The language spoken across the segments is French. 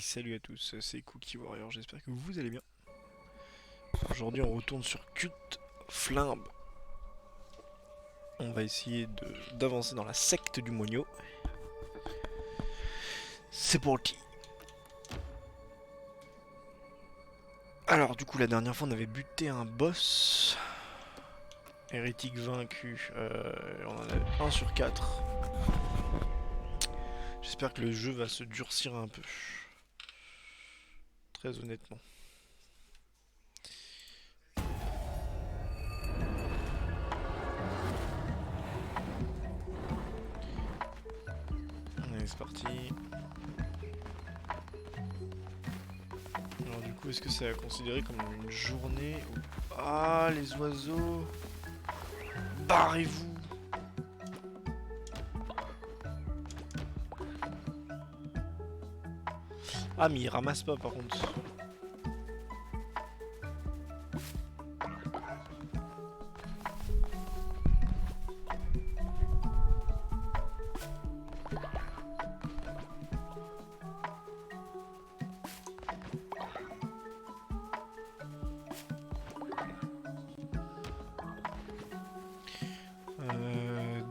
salut à tous, c'est Cookie Warrior, j'espère que vous allez bien. Aujourd'hui on retourne sur Cult Flimbe. On va essayer d'avancer dans la secte du Mogno. C'est parti. Alors du coup la dernière fois on avait buté un boss. Hérétique vaincu, on en avait 1 sur 4. J'espère que le jeu va se durcir un peu. Très honnêtement. Allez c'est parti. Alors du coup est-ce que c'est considéré comme une journée ou... Ah les oiseaux. Barrez-vous. Ah mais il ramasse pas par contre.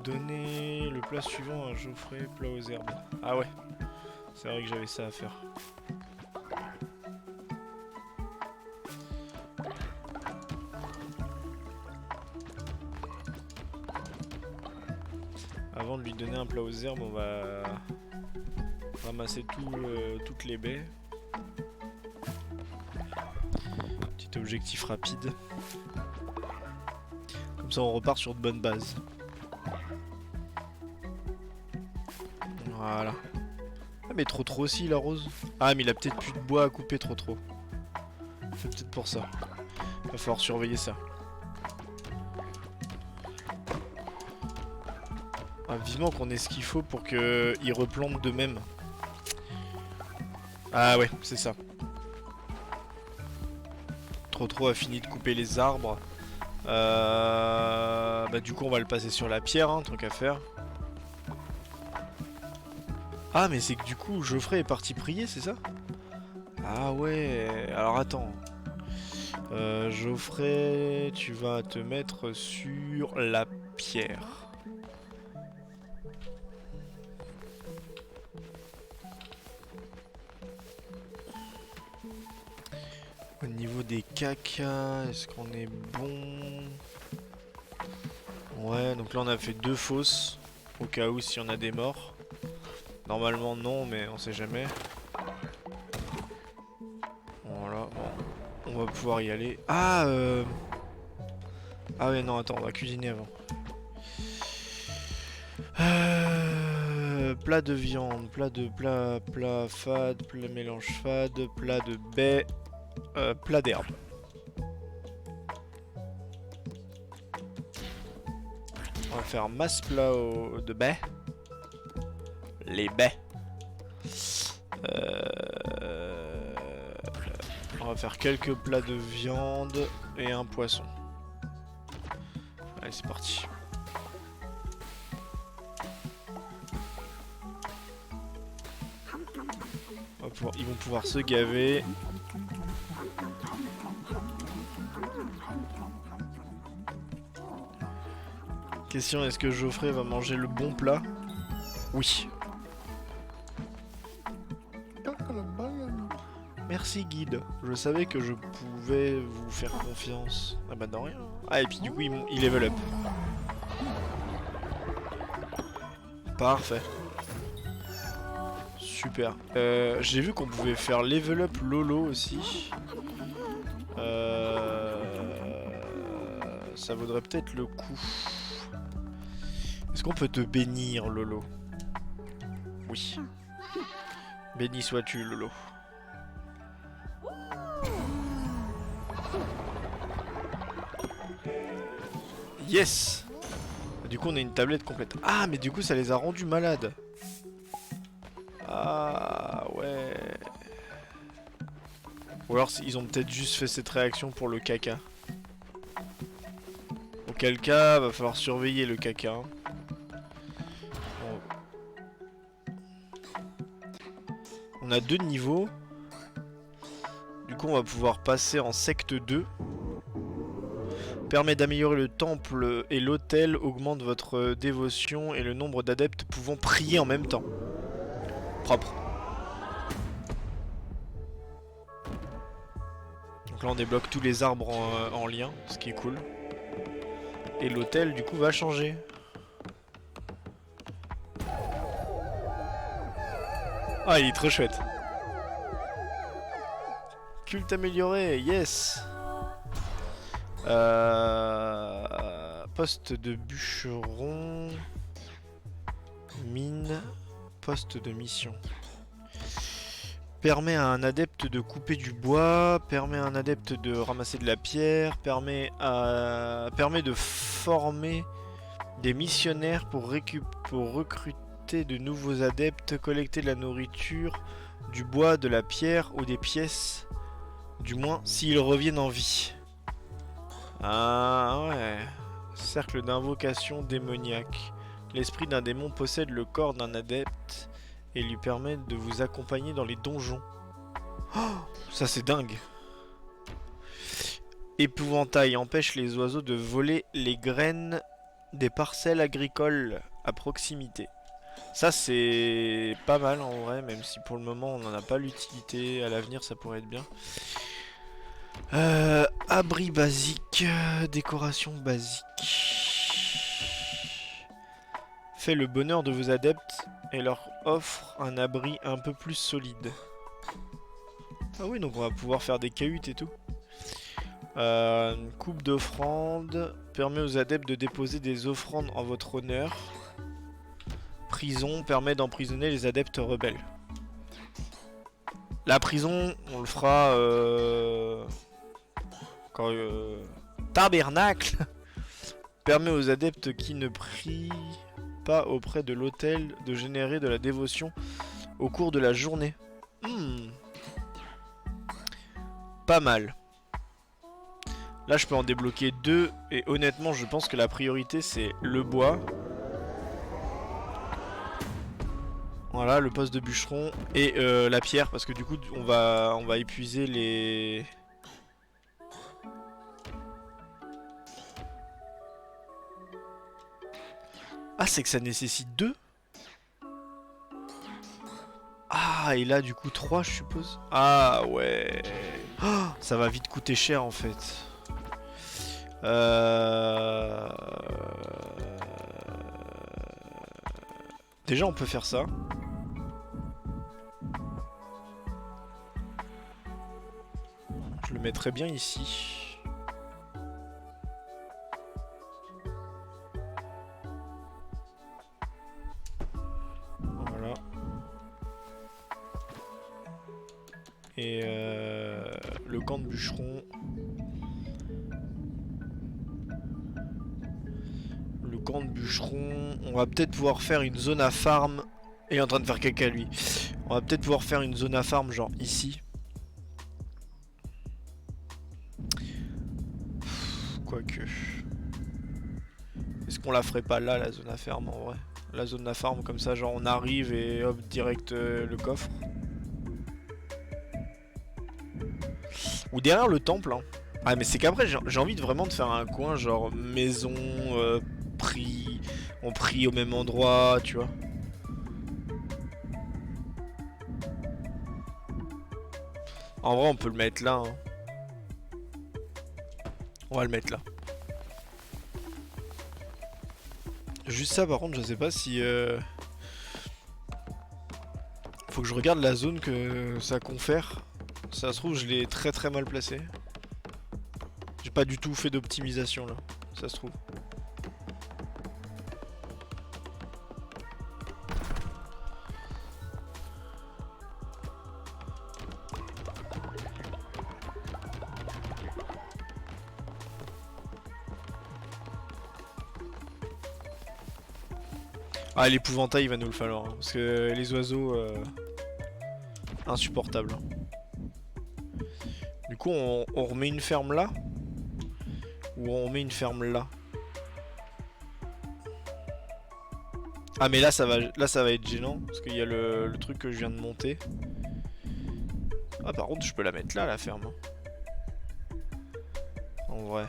Donner le plat suivant à Geoffrey, plat aux herbes. Ah ouais, c'est vrai que j'avais ça à faire. Avant de lui donner un plat aux herbes, on va ramasser toutes les baies. Petit objectif rapide. Comme ça on repart sur de bonnes bases. Voilà. Ah mais trop aussi la rose. Ah mais il a peut-être plus de bois à couper trop. C'est peut-être pour ça. Va falloir surveiller ça. Ah, vivement qu'on ait ce qu'il faut pour qu'ils replantent de même. Ah ouais, c'est ça. Trop a fini de couper les arbres. Bah du coup on va le passer sur la pierre, hein, tant qu'à faire. Ah mais c'est que du coup Geoffrey est parti prier, c'est ça? Ah ouais, alors attends. Geoffrey, tu vas te mettre sur la pierre. Au niveau des cacas, est-ce qu'on est bon? Ouais, donc là on a fait 2 fosses, au cas où si on a des morts. Normalement non, mais on sait jamais. Voilà, bon. On va pouvoir y aller. Ah ouais non, attends, on va cuisiner avant. Plat de viande, plat fade, plat mélange fade, plat de baie, plat d'herbe. On va faire masse plat de baies. Les baies. On va faire quelques plats de viande et un poisson. Allez, c'est parti. Ils vont pouvoir se gaver. Question, est-ce que Geoffrey va manger le bon plat? Oui. Merci guide, je savais que je pouvais vous faire confiance. Ah bah non rien. Ah et puis du coup il level up. Parfait. Super. J'ai vu qu'on pouvait faire level up Lolo aussi. Ça vaudrait peut-être le coup. Est-ce qu'on peut te bénir Lolo? Oui. Béni sois-tu Lolo. Yes. Du coup on a une tablette complète. Ah mais du coup ça les a rendus malades. Ah ouais. Ou alors ils ont peut-être juste fait cette réaction pour le caca. Auquel cas va falloir surveiller le caca. Bon. On a 2 niveaux. coup on va pouvoir passer en secte 2. Permet d'améliorer le temple et l'autel, augmente votre dévotion et le nombre d'adeptes pouvant prier en même temps. Propre. Donc là on débloque tous les arbres en lien, ce qui est cool. Et l'autel du coup va changer. Ah, il est trop chouette. Culte amélioré, yes. Poste de bûcheron. Mine. Poste de mission. Permet à un adepte de couper du bois. Permet à un adepte de ramasser de la pierre. Permet de former des missionnaires pour recruter de nouveaux adeptes. Collecter de la nourriture, du bois, de la pierre ou des pièces. Du moins s'ils reviennent en vie. Ah ouais. Cercle d'invocation démoniaque. L'esprit d'un démon possède le corps d'un adepte et lui permet de vous accompagner dans les donjons. Oh, ça c'est dingue. Épouvantail empêche les oiseaux de voler les graines des parcelles agricoles à proximité. Ça c'est pas mal en vrai, même si pour le moment on n'en a pas l'utilité. À l'avenir ça pourrait être bien. Abri basique, décoration basique. Fait le bonheur de vos adeptes et leur offre un abri un peu plus solide. Ah oui, donc on va pouvoir faire des cahutes et tout. Une coupe d'offrandes permet aux adeptes de déposer des offrandes en votre honneur. Prison permet d'emprisonner les adeptes rebelles. La prison, on le fera quand tabernacle permet aux adeptes qui ne prient pas auprès de l'autel de générer de la dévotion au cours de la journée. Pas mal. Là je peux en débloquer 2 et honnêtement je pense que la priorité c'est le bois. Voilà, le poste de bûcheron et la pierre parce que du coup on va épuiser les... Ah, c'est que ça nécessite 2. Ah, et là du coup 3 je suppose. Ah ouais. Oh, ça va vite coûter cher en fait. Déjà on peut faire ça. Je le mettrai bien ici. Voilà. Et le camp de bûcheron. Le camp de bûcheron. On va peut-être pouvoir faire une zone à farm. Il est en train de faire caca lui. On va peut-être pouvoir faire une zone à farm genre ici. Quoique. Est-ce qu'on la ferait pas là la zone à farm en vrai? La zone à farm comme ça genre on arrive et hop direct le coffre. Ou derrière le temple hein. Ah mais c'est qu'après j'ai envie de vraiment de faire un coin genre maison, prix, on prie au même endroit tu vois. En vrai on peut le mettre là hein. On va le mettre là. Juste ça par contre je sais pas si faut que je regarde la zone que ça confère. Ça se trouve je l'ai très très mal placé. J'ai pas du tout fait d'optimisation là, ça se trouve. Ah l'épouvantail il va nous le falloir hein, parce que les oiseaux insupportables. Du coup on remet une ferme là. Ou on met une ferme là. Ah mais là ça va être gênant parce qu'il y a le truc que je viens de monter. Ah par contre je peux la mettre là la ferme. En vrai.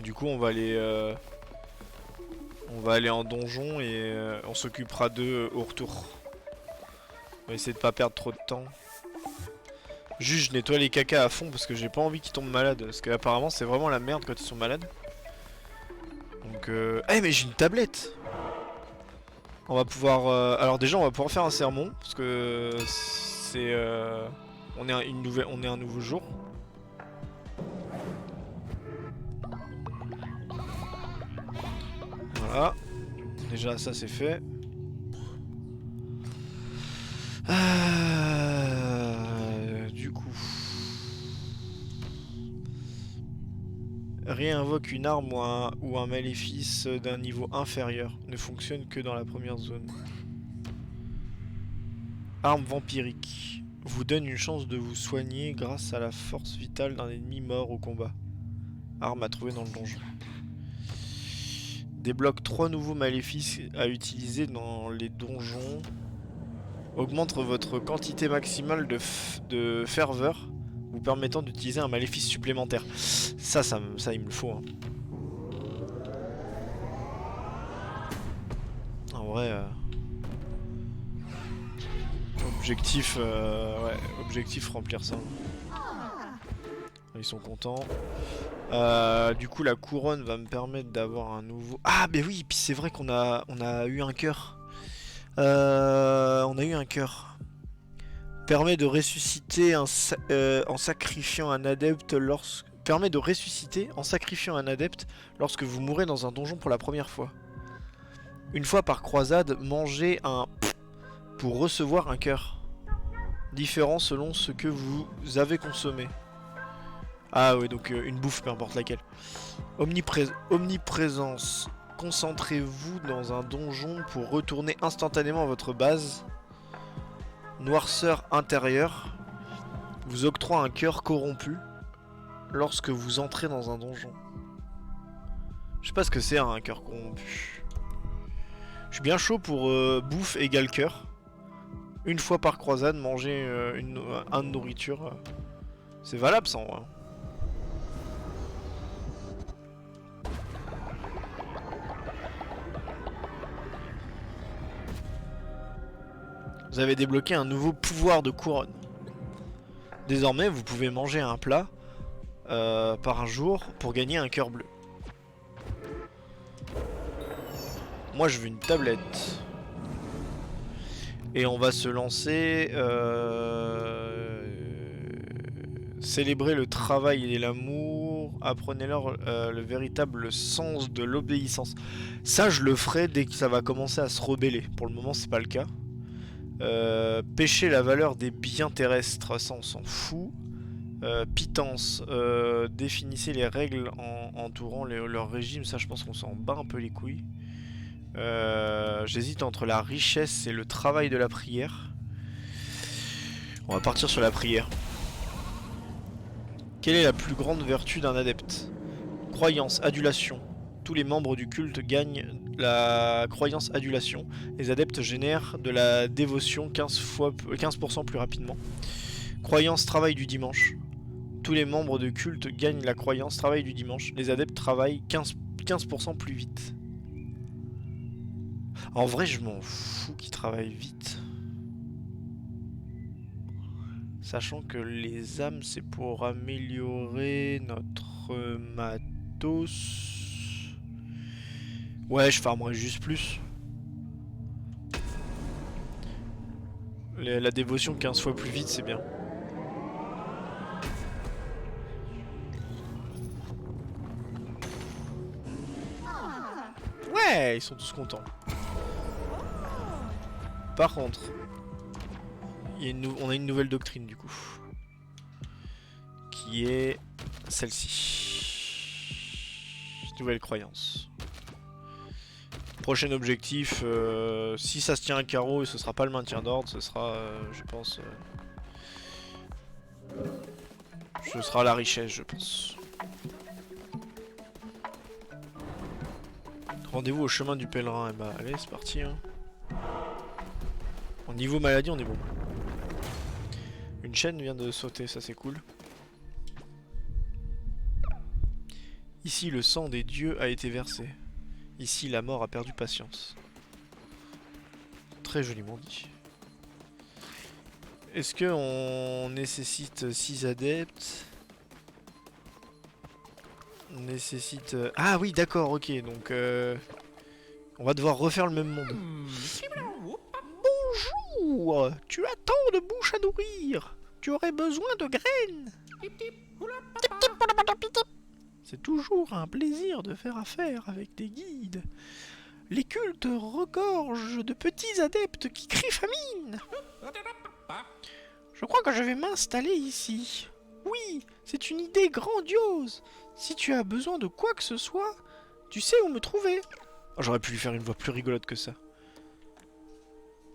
Du coup on va aller en donjon et on s'occupera d'eux au retour. On va essayer de pas perdre trop de temps. Juste je nettoie les cacas à fond parce que j'ai pas envie qu'ils tombent malades. Parce qu'apparemment c'est vraiment la merde quand ils sont malades. Donc eh mais j'ai une tablette. On va pouvoir alors déjà on va pouvoir faire un sermon parce que c'est on est un nouveau jour. Voilà. Déjà ça c'est fait. Du coup. Réinvoque une arme ou un maléfice d'un niveau inférieur. Ne fonctionne que dans la première zone. Arme vampirique. Vous donne une chance de vous soigner grâce à la force vitale d'un ennemi mort au combat. Arme à trouver dans le donjon. Débloque 3 nouveaux maléfices à utiliser dans les donjons. Augmente votre quantité maximale de ferveur, vous permettant d'utiliser un maléfice supplémentaire. Ça il me le faut. Hein. En vrai... Objectif... ouais, objectif remplir ça. Ils sont contents. Du coup la couronne va me permettre d'avoir un nouveau... Ah mais oui, puis c'est vrai qu'on a eu un cœur. On a eu un cœur. Permet de ressusciter en sacrifiant un adepte lorsque... Permet de ressusciter en sacrifiant un adepte lorsque vous mourrez dans un donjon pour la première fois. Une fois par croisade, mangez un pour recevoir un cœur. Différent selon ce que vous avez consommé. Ah oui, donc une bouffe, peu importe laquelle. Omniprésence. Concentrez-vous dans un donjon pour retourner instantanément à votre base. Noirceur intérieure. Vous octroie un cœur corrompu lorsque vous entrez dans un donjon. Je sais pas ce que c'est un cœur corrompu. Je suis bien chaud pour bouffe égale cœur. Une fois par croisade, manger un de nourriture. C'est valable ça en vrai. Vous avez débloqué un nouveau pouvoir de couronne. Désormais, vous pouvez manger un plat par jour pour gagner un cœur bleu. Moi, je veux une tablette. Et on va se lancer... célébrer le travail et l'amour. Apprenez-leur le véritable sens de l'obéissance. Ça, je le ferai dès que ça va commencer à se rebeller. Pour le moment, c'est pas le cas. Pêcher la valeur des biens terrestres, ça on s'en fout. Pitance, définissez les règles entourant leur régime, ça je pense qu'on s'en bat un peu les couilles. J'hésite entre la richesse et le travail de la prière. On va partir sur la prière. Quelle est la plus grande vertu d'un adepte? Croyance, adulation. Tous les membres du culte gagnent la croyance adulation. Les adeptes génèrent de la dévotion 15% plus rapidement. Croyance travail du dimanche. Tous les membres de culte gagnent la croyance travail du dimanche. Les adeptes travaillent 15% plus vite. En vrai, je m'en fous qu'ils travaillent vite. Sachant que les âmes, c'est pour améliorer notre matos. Ouais, je farmerai juste plus. La dévotion 15 fois plus vite, c'est bien. Ouais, ils sont tous contents. Par contre, on a une nouvelle doctrine du coup. Qui est celle-ci. Nouvelle croyance. Prochain objectif, si ça se tient à carreau, ce sera pas le maintien d'ordre, ce sera, je pense, Ce sera la richesse, je pense. Rendez-vous au chemin du pèlerin. Et bah allez, c'est parti. Hein. Au niveau maladie, on est bon. Une chaîne vient de sauter, ça c'est cool. Ici, le sang des dieux a été versé. Ici, la mort a perdu patience. Très joliment dit. Est-ce que on nécessite 6 adeptes? On nécessite... Ah oui, d'accord, ok, donc... on va devoir refaire le même monde. Bonjour! Tu as tant de bouches à nourrir! Tu aurais besoin de graines! C'est toujours un plaisir de faire affaire avec des guides. Les cultes regorgent de petits adeptes qui crient famine. Je crois que je vais m'installer ici. Oui, c'est une idée grandiose. Si tu as besoin de quoi que ce soit, tu sais où me trouver. Oh, j'aurais pu lui faire une voix plus rigolote que ça.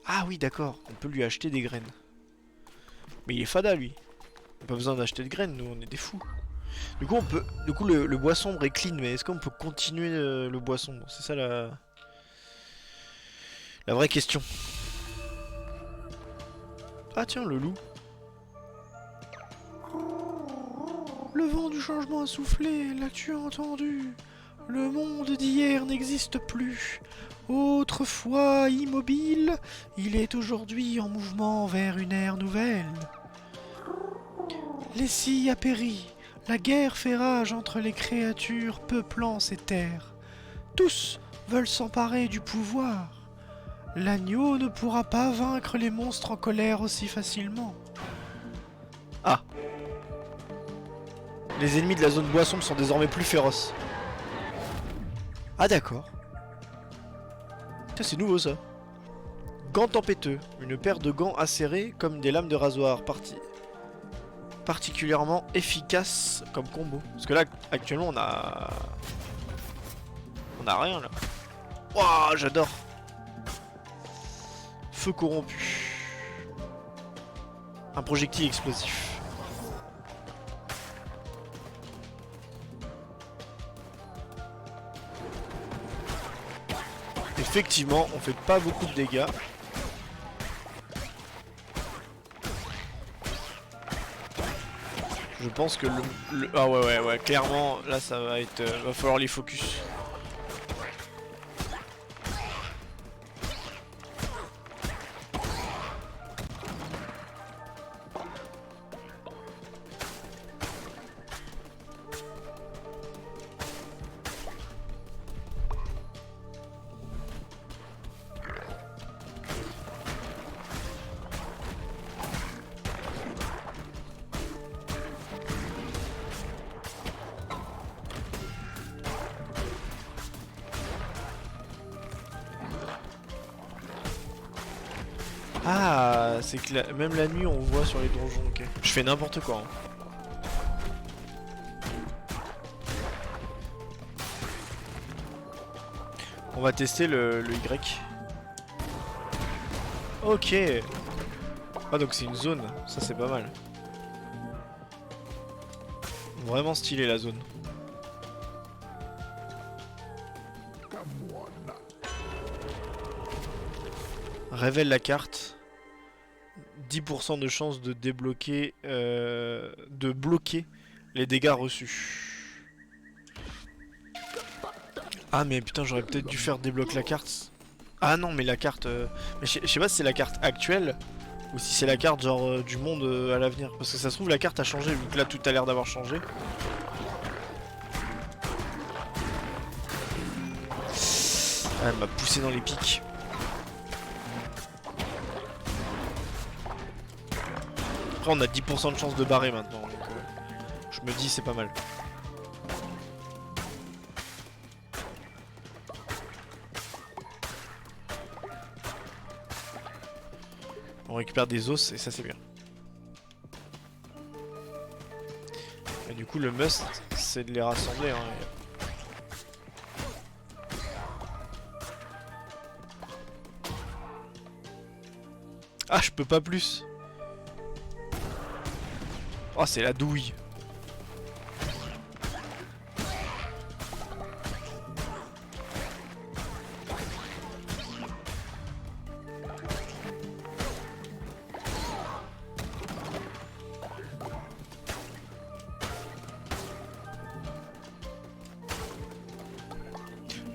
Ah oui, d'accord, on peut lui acheter des graines. Mais il est fada, lui. On n'a pas besoin d'acheter de graines, nous, on est des fous. Du coup, on peut. Du coup, le bois sombre est clean, mais est-ce qu'on peut continuer le bois sombre? C'est ça la vraie question. Ah tiens, le loup. Le vent du changement a soufflé, l'as-tu entendu? Le monde d'hier n'existe plus. Autrefois immobile, il est aujourd'hui en mouvement vers une ère nouvelle. L'essie a péri. La guerre fait rage entre les créatures peuplant ces terres. Tous veulent s'emparer du pouvoir. L'agneau ne pourra pas vaincre les monstres en colère aussi facilement. Ah. Les ennemis de la zone bois sombre sont désormais plus féroces. Ah d'accord. Tiens, c'est nouveau ça. Gants tempêteux. Une paire de gants acérés comme des lames de rasoir. Particulièrement efficace comme combo. Parce que là, actuellement, on a rien là. Waouh, j'adore. Feu corrompu. Un projectile explosif. Effectivement, on fait pas beaucoup de dégâts. Je pense que ah ouais, clairement, là ça va être... va falloir les focus. Ah, c'est que même la nuit on voit sur les donjons, ok. Je fais n'importe quoi. Hein. On va tester le Y. Ok. Ah donc c'est une zone, ça c'est pas mal. Vraiment stylé la zone. Révèle la carte. 10% de chance de débloquer, de bloquer les dégâts reçus. Ah mais putain, j'aurais peut-être dû faire débloquer la carte. Ah non, mais la carte... Mais je sais pas si c'est la carte actuelle ou si c'est la carte genre du monde à l'avenir. Parce que ça se trouve la carte a changé vu que là tout a l'air d'avoir changé. Ah, elle m'a poussé dans les pics. Après on a 10% de chance de barrer maintenant, donc je me dis c'est pas mal. On récupère des os et ça c'est bien. Et du coup le must c'est de les rassembler. Hein. Ah je peux pas plus. Oh c'est la douille.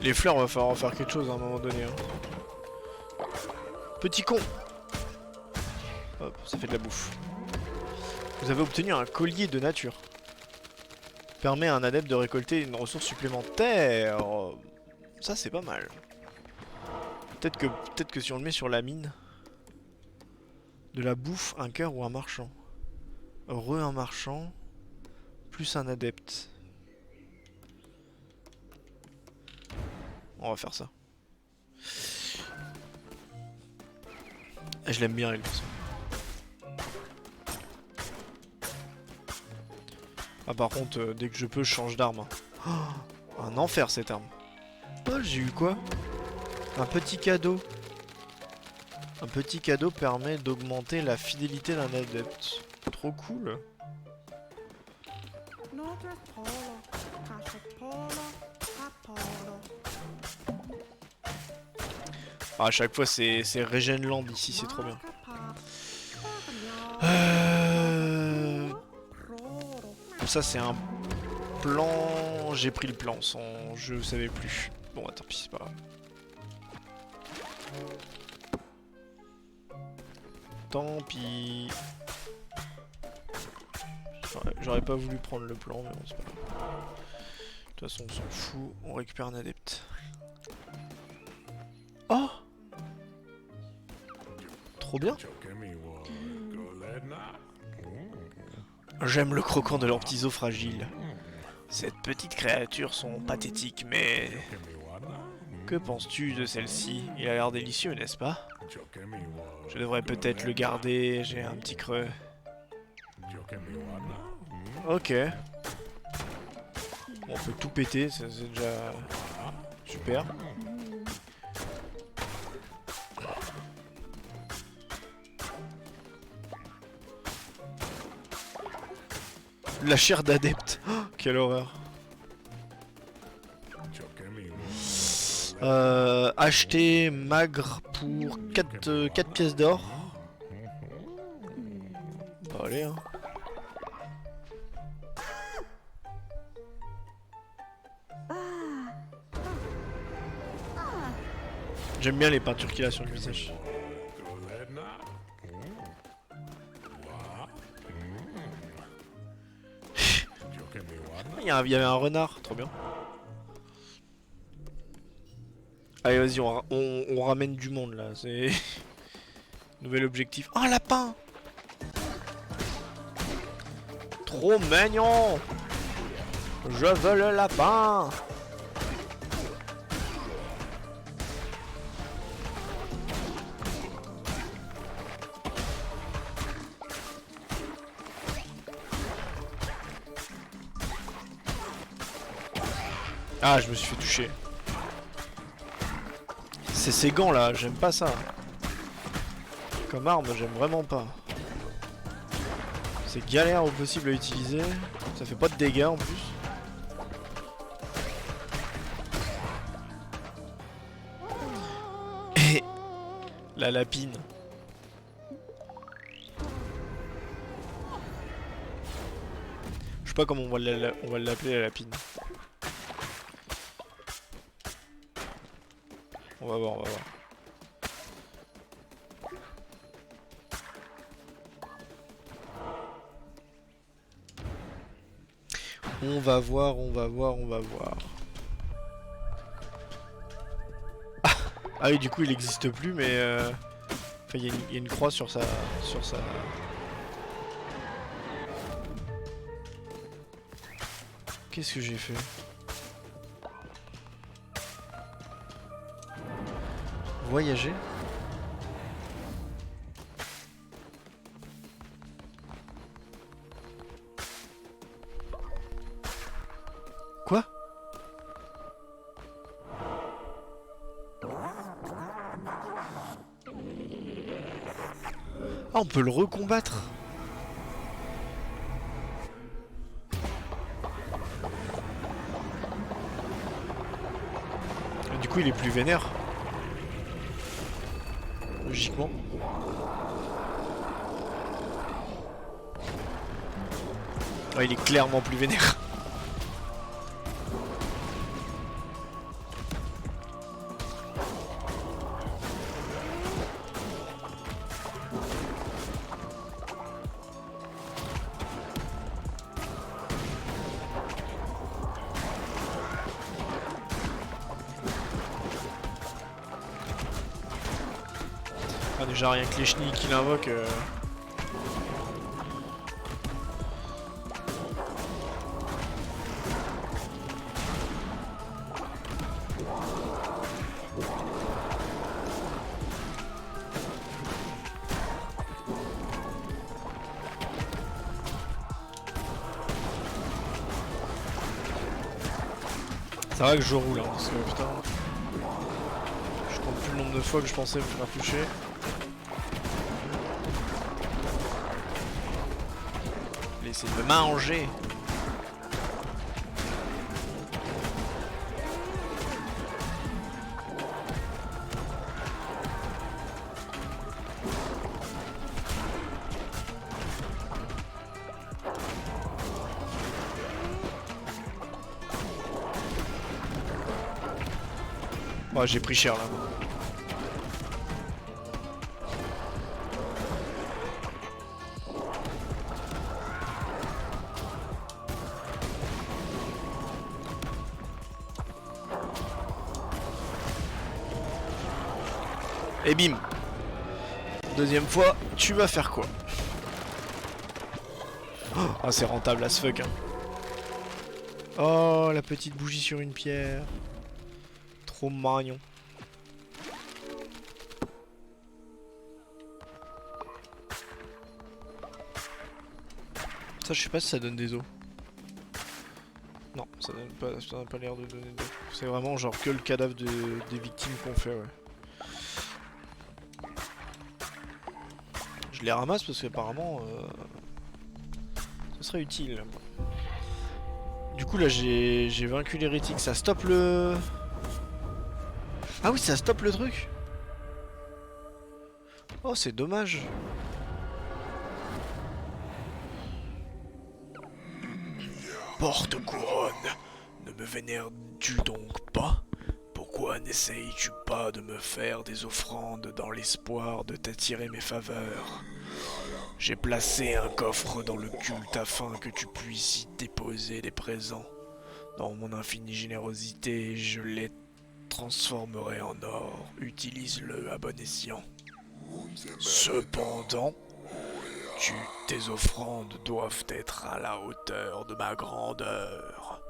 Les fleurs, va falloir en faire quelque chose à un moment donné. Hein. Petit con. Hop, ça fait de la bouffe. Vous avez obtenu un collier de nature. Permet à un adepte de récolter une ressource supplémentaire. Ça c'est pas mal. Peut-être que si on le met sur la mine. De la bouffe, un cœur ou un marchand. Un marchand. Plus un adepte. On va faire ça. Je l'aime bien elle. Ah par contre, dès que je peux, je change d'arme. Oh, un enfer cette arme. Oh, j'ai eu quoi? Un petit cadeau. Un petit cadeau permet d'augmenter la fidélité d'un adepte. Trop cool. Ah, à chaque fois c'est Regenland ici, c'est trop bien. Ça c'est un plan... J'ai pris le plan sans... Je savais plus. Bon, tant pis, c'est pas grave. Tant pis. J'aurais pas voulu prendre le plan, mais bon, c'est pas grave. De toute façon, on s'en fout. On récupère un adepte. Oh! Trop bien! J'aime le croquant de leurs petits os fragiles. Cette petite créature sont pathétiques, mais... Que penses-tu de celle-ci? Il a l'air délicieux, n'est-ce pas? Je devrais peut-être le garder, j'ai un petit creux. Ok. Bon, on peut tout péter, c'est déjà... super. La chair d'adepte. Oh, quelle horreur. Acheter magre pour 4 pièces d'or. Bah allez hein. J'aime bien les peintures qu'il a sur le visage. Il y avait un renard, trop bien. Allez vas-y, on ramène du monde là, c'est... Nouvel objectif. Oh, un lapin! Trop mignon! Je veux le lapin! Ah, je me suis fait toucher. C'est ces gants là, j'aime pas ça. Comme arme, j'aime vraiment pas. C'est galère au possible à utiliser. Ça fait pas de dégâts en plus. Et la lapine. Je sais pas comment on va l'appeler la lapine. On va voir, on va voir. On va voir, on va voir, on va voir. Ah oui, du coup il n'existe plus, mais enfin, il y a une croix sur sa... Qu'est-ce que j'ai fait? Voyager? Quoi? Ah, on peut le recombattre. Du coup, il est plus vénère. Logiquement. Ah, il est clairement plus vénère. Ah, déjà rien que les chenilles qu'il invoque. C'est vrai que je roule, hein, parce que putain. Je compte plus le nombre de fois que je pensais me faire toucher. Laissez de me manger. Oh, j'ai pris cher là. Et bim. Deuxième fois, tu vas faire quoi? Ah, c'est rentable as fuck, hein. Oh, la petite bougie sur une pierre. Trop mignon. Ça, je sais pas si ça donne des os. Non, ça n'a pas l'air de donner des os. C'est vraiment genre que le cadavre des victimes qu'on fait, ouais. Je les ramasse parce qu'apparemment, ça serait utile. Du coup, là, j'ai vaincu l'hérétique. Ça stoppe le... Ah oui, ça stoppe le truc. Oh, c'est dommage. Porte-couronne, ne me vénères-tu donc pas? Pourquoi n'essayes-tu pas de me faire des offrandes dans l'espoir de t'attirer mes faveurs? J'ai placé un coffre dans le culte afin que tu puisses y déposer des présents. Dans mon infinie générosité, je les transformerai en or. Utilise-le à bon escient. Cependant, tes offrandes doivent être à la hauteur de ma grandeur.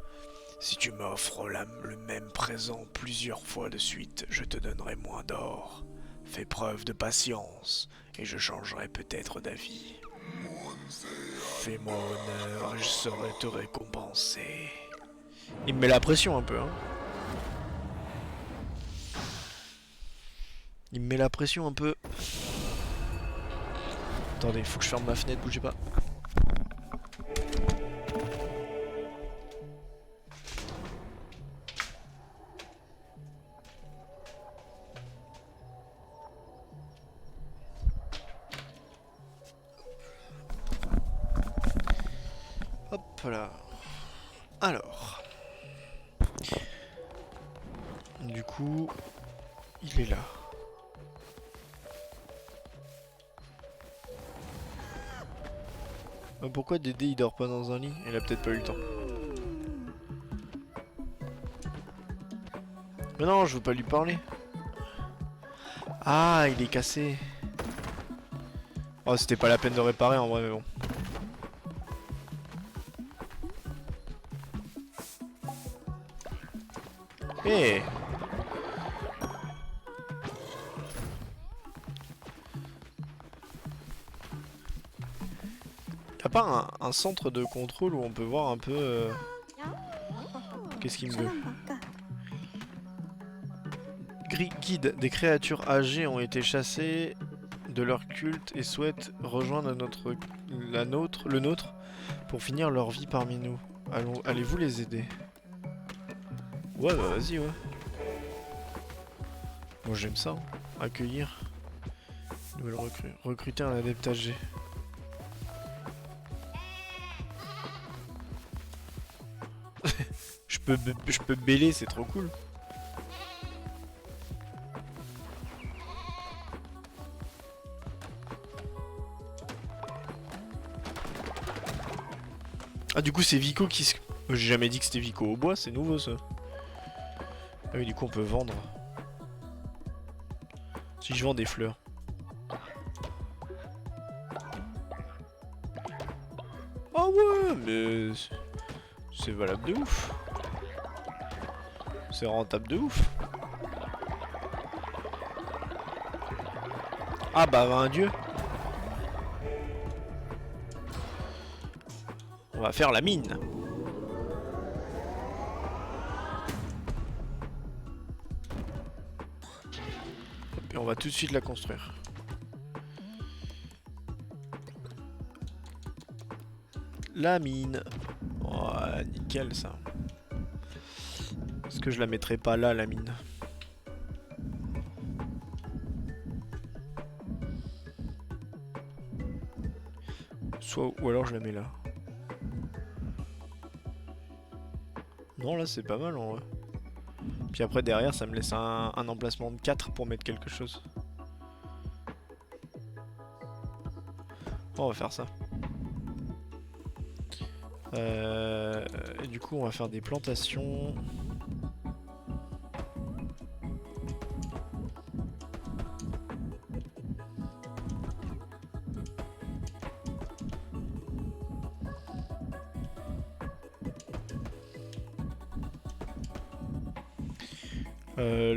Si tu m'offres le même présent plusieurs fois de suite, je te donnerai moins d'or. Fais preuve de patience, et je changerai peut-être d'avis. Fais-moi honneur, et je saurai te récompenser. Il me met la pression un peu, hein. Il me met la pression un peu. Attendez, faut que je ferme ma fenêtre, bougez pas. Hop là. Alors. Du coup, il est là. Pourquoi Dédé il dort pas dans un lit? Il a peut-être pas eu le temps. Mais non, je veux pas lui parler. Ah, il est cassé. Oh, c'était pas la peine de réparer en vrai, mais bon. Eh hey. Y'a pas un centre de contrôle où on peut voir un peu... Qu'est-ce qu'il me veut? Guide, des créatures âgées ont été chassées de leur culte et souhaitent rejoindre le nôtre pour finir leur vie parmi nous. Allez-vous les aider? Ouais, bah vas-y, ouais. Moi j'aime ça, hein. Accueillir. Nouvelle recrue. Recruter un adepte âgé. je peux bêler, c'est trop cool. Ah, du coup c'est Vico qui se... J'ai jamais dit que c'était Vico au bois, c'est nouveau ça. Ah oui, du coup on peut vendre. Si je vends des fleurs. mais c'est valable de ouf. C'est rentable de ouf. Ah bah un dieu. On va faire la mine. Et on va tout de suite la construire. La mine. Oh, nickel ça. Est-ce que je la mettrai pas là, la mine? Soit, ou alors je la mets là. Non, là c'est pas mal en vrai. Puis après derrière ça me laisse un emplacement de 4 pour mettre quelque chose. On va faire ça. Et du coup on va faire des plantations.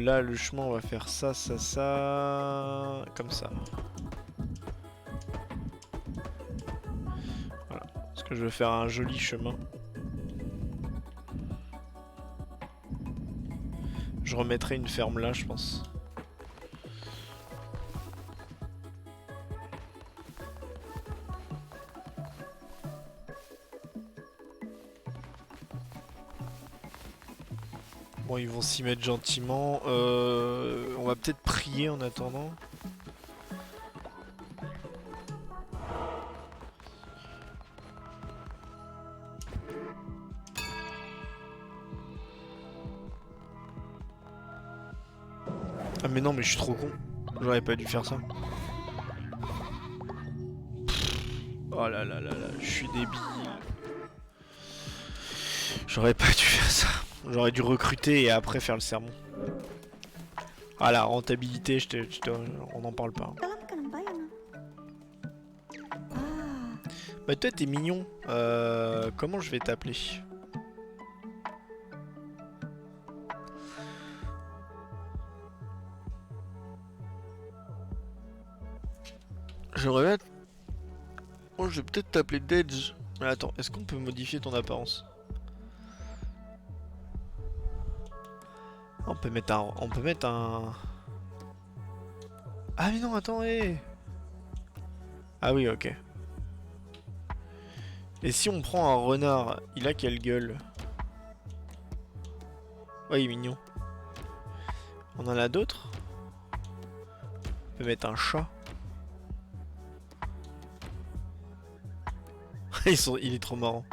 Là le chemin on va faire ça, ça, ça, comme ça. Voilà, parce que je veux faire un joli chemin. Je remettrai une ferme là je pense. Bon, ils vont s'y mettre gentiment. On va peut-être prier en attendant. Ah mais non, mais je suis trop con. J'aurais pas dû faire ça. Oh là là là là, je suis débile. J'aurais pas dû faire ça. J'aurais dû recruter et après faire le sermon. Ah la rentabilité, on n'en parle pas. Bah toi t'es mignon. Comment je vais t'appeler? J'aurais... Oh, je vais peut-être t'appeler Dedge. Mais attends, est-ce qu'on peut modifier ton apparence? On peut mettre un... On peut mettre un... Ah mais non, attends, hé. Ah oui, ok. Et si on prend un renard, il a quelle gueule? Ouais, il est mignon. On en a d'autres? On peut mettre un chat. Il est trop marrant.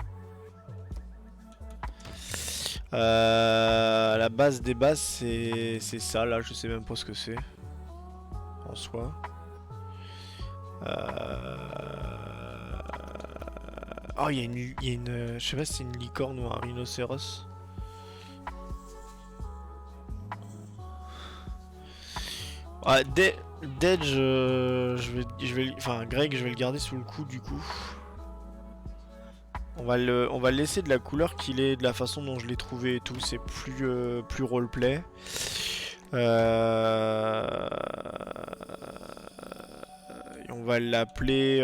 La base des bases, c'est ça, là, je sais même pas ce que c'est. En soi. Oh, il y a une... Je sais pas si c'est une licorne ou un rhinocéros. Ah, Dedge, enfin Greg, je vais le garder sous le coup du coup. On va le laisser de la couleur qu'il est, de la façon dont je l'ai trouvé et tout. C'est plus roleplay. Et on va l'appeler.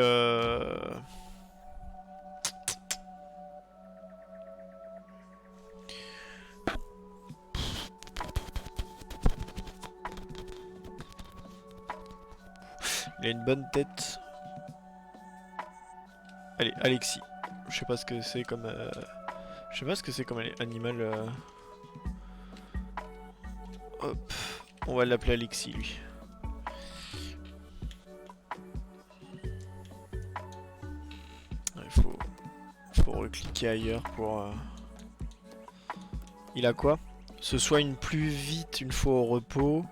Il a une bonne tête. Allez, Alexis. Je sais pas ce que c'est comme... Je sais pas ce que c'est comme animal. Hop. On va l'appeler Alexis, lui. Il faut recliquer ailleurs pour... Il a quoi? Se soigne plus vite une fois au repos.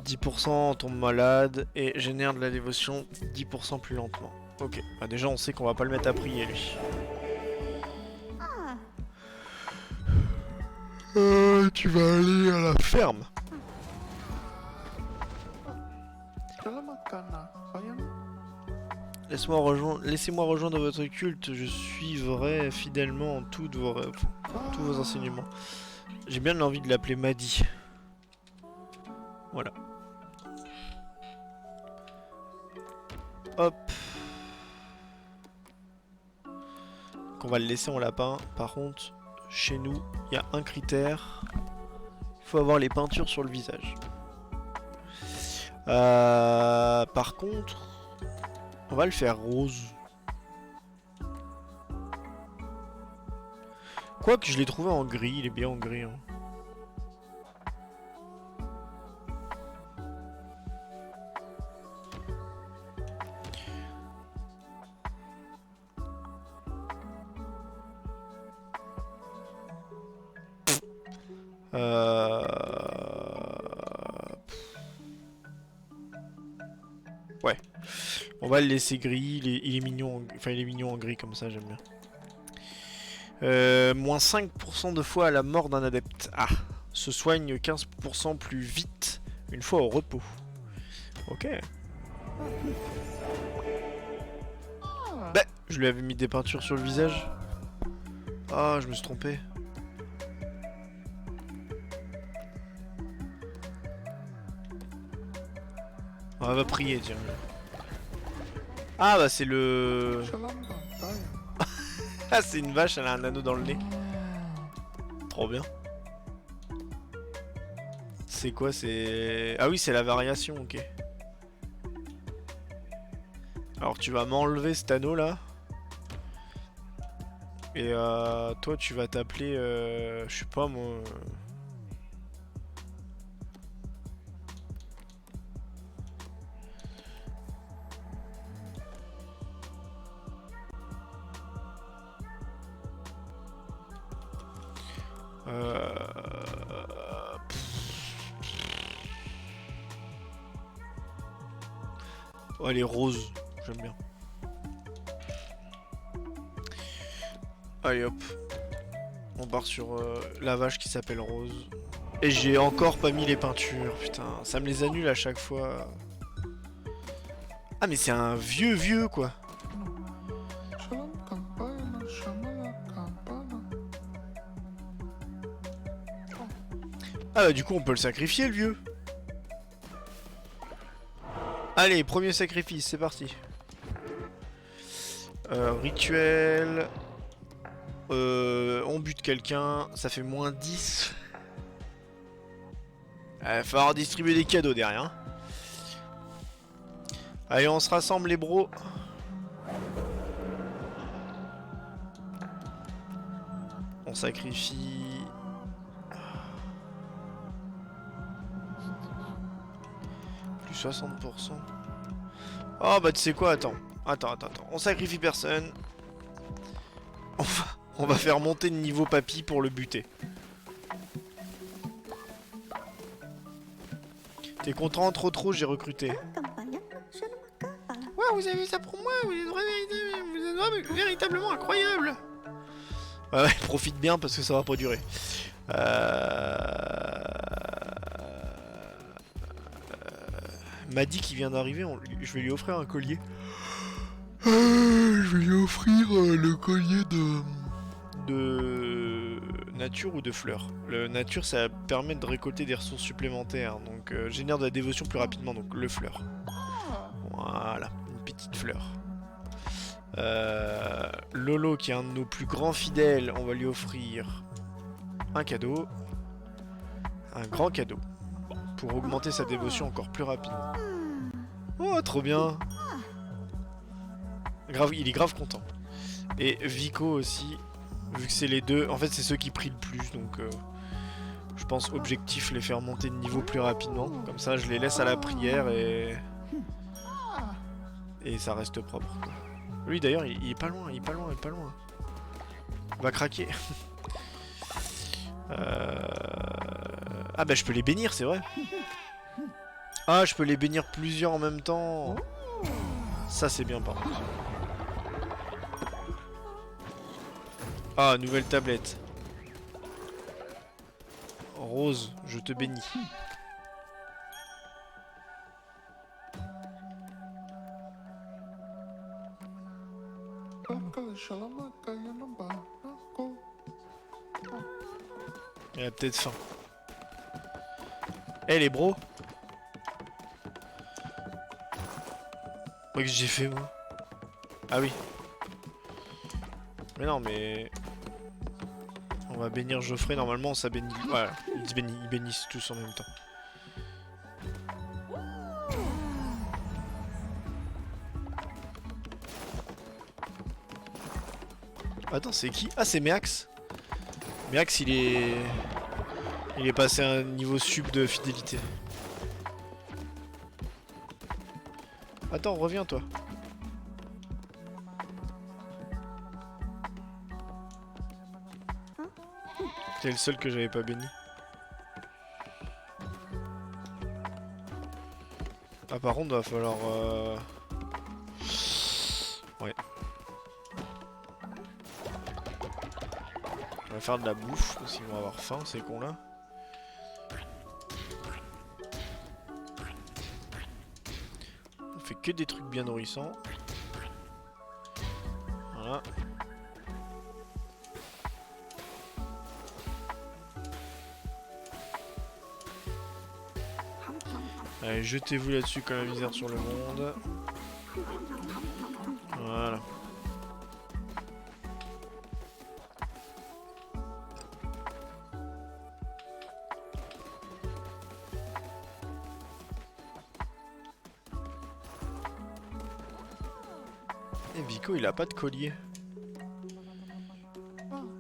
10% en tombe malade et génère de la dévotion 10% plus lentement. Ok, bah déjà on sait qu'on va pas le mettre à prier lui. Tu vas aller à la ferme. Laissez-moi rejoindre votre culte. Je suivrai fidèlement tous vos enseignements. J'ai bien l'envie de l'appeler Madi. Voilà. Hop. Donc on va le laisser en lapin. Par contre, chez nous, il y a un critère. Il faut avoir les peintures sur le visage. Par contre, on va le faire rose. Quoique je l'ai trouvé en gris, il est bien en gris. Hein. Ouais. On va le laisser gris, il est mignon, enfin il est mignon en gris comme ça, j'aime bien. Moins 5% de fois à la mort d'un adepte. Ah, se soigne 15% plus vite une fois au repos. Ok. Bah, je lui avais mis des peintures sur le visage. Ah, je me suis trompé. On va prier, tiens. Ah bah c'est le... Ah c'est une vache, elle a un anneau dans le nez. Trop bien. C'est quoi, c'est... Ah oui, c'est la variation, ok. Alors tu vas m'enlever cet anneau là. Et toi tu vas t'appeler... je sais pas moi... Oh, elle est rose, j'aime bien. Allez hop. On part sur la vache qui s'appelle Rose. Et j'ai encore pas mis les peintures, putain. Ça me les annule à chaque fois. Ah mais c'est un vieux quoi. Ah bah du coup on peut le sacrifier le vieux. Allez, premier sacrifice, c'est parti. Rituel. On bute quelqu'un, ça fait moins 10. Il va falloir distribuer des cadeaux derrière. Hein. Allez, on se rassemble les bros. On sacrifie... Plus 60%. Oh bah tu sais quoi, attends. Attends. On sacrifie personne. On va faire monter de niveau papy pour le buter. T'es content? Trop, j'ai recruté. Ouais, vous avez ça pour moi, vous êtes véritablement incroyable. Ouais, profite bien parce que ça va pas durer. M'a dit qu'il vient d'arriver, je vais lui offrir un collier. Je vais lui offrir le collier de nature ou de fleurs. Le nature, ça permet de récolter des ressources supplémentaires, donc génère de la dévotion plus rapidement, donc le fleur. Voilà, une petite fleur. Lolo, qui est un de nos plus grands fidèles, on va lui offrir un cadeau. Un grand cadeau. Pour augmenter sa dévotion encore plus rapidement. Oh, trop bien. Grave, il est grave content. Et Vico aussi, vu que c'est les deux, en fait c'est ceux qui prient le plus, donc je pense objectif les faire monter de niveau plus rapidement. Comme ça je les laisse à la prière et ça reste propre. Lui d'ailleurs il est pas loin, il est pas loin. Il va craquer. Ah bah je peux les bénir, c'est vrai. Ah, je peux les bénir plusieurs en même temps. Ça c'est bien par contre. Ah, nouvelle tablette. Rose, je te bénis. peut-être faim. Eh les bros. Qu'est-ce que j'ai fait moi? Ah oui. Mais non mais... On va bénir Geoffrey, normalement ça bénit... Voilà, ils bénissent tous en même temps. Attends, c'est qui? Ah c'est Méax. Méax il est... Il est passé à un niveau sub de fidélité. Attends, reviens toi. T'es le seul que j'avais pas béni. Ah par contre va falloir... Ouais. On va faire de la bouffe parce qu'ils vont avoir faim ces cons là. On fait que des trucs bien nourrissants. Voilà. Allez, jetez-vous là-dessus comme la misère sur le monde. Voilà. Et Vico, il a pas de collier.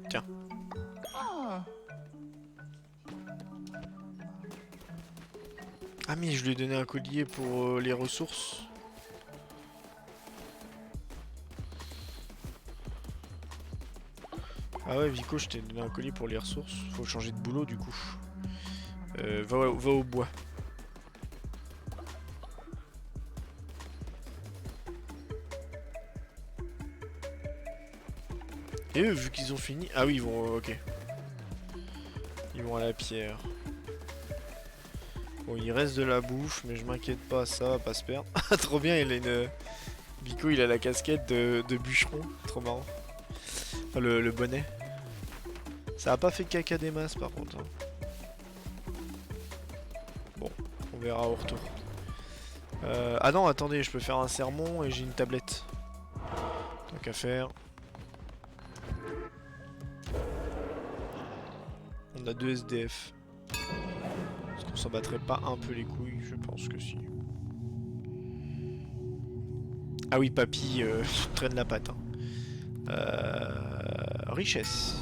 Tiens. Ah mais je lui ai donné un collier pour les ressources. Ah ouais Vico, je t'ai donné un collier pour les ressources. Faut changer de boulot du coup. Va au bois. Et eux, vu qu'ils ont fini... Ah oui, ils vont... ok. Ils vont à la pierre. Bon, il reste de la bouffe, mais je m'inquiète pas, ça va pas se perdre. Ah, trop bien, il a une... Vico, il a la casquette de bûcheron. Trop marrant. Enfin, le bonnet. Ça a pas fait caca des masses, par contre. Hein. Bon, on verra au retour. Ah non, attendez, je peux faire un sermon et j'ai une tablette. Tant qu'à faire. On a 2 SDF. Est-ce qu'on s'en battrait pas un peu les couilles? Je pense que si. Ah oui, papy traîne la patte. Hein. Richesse.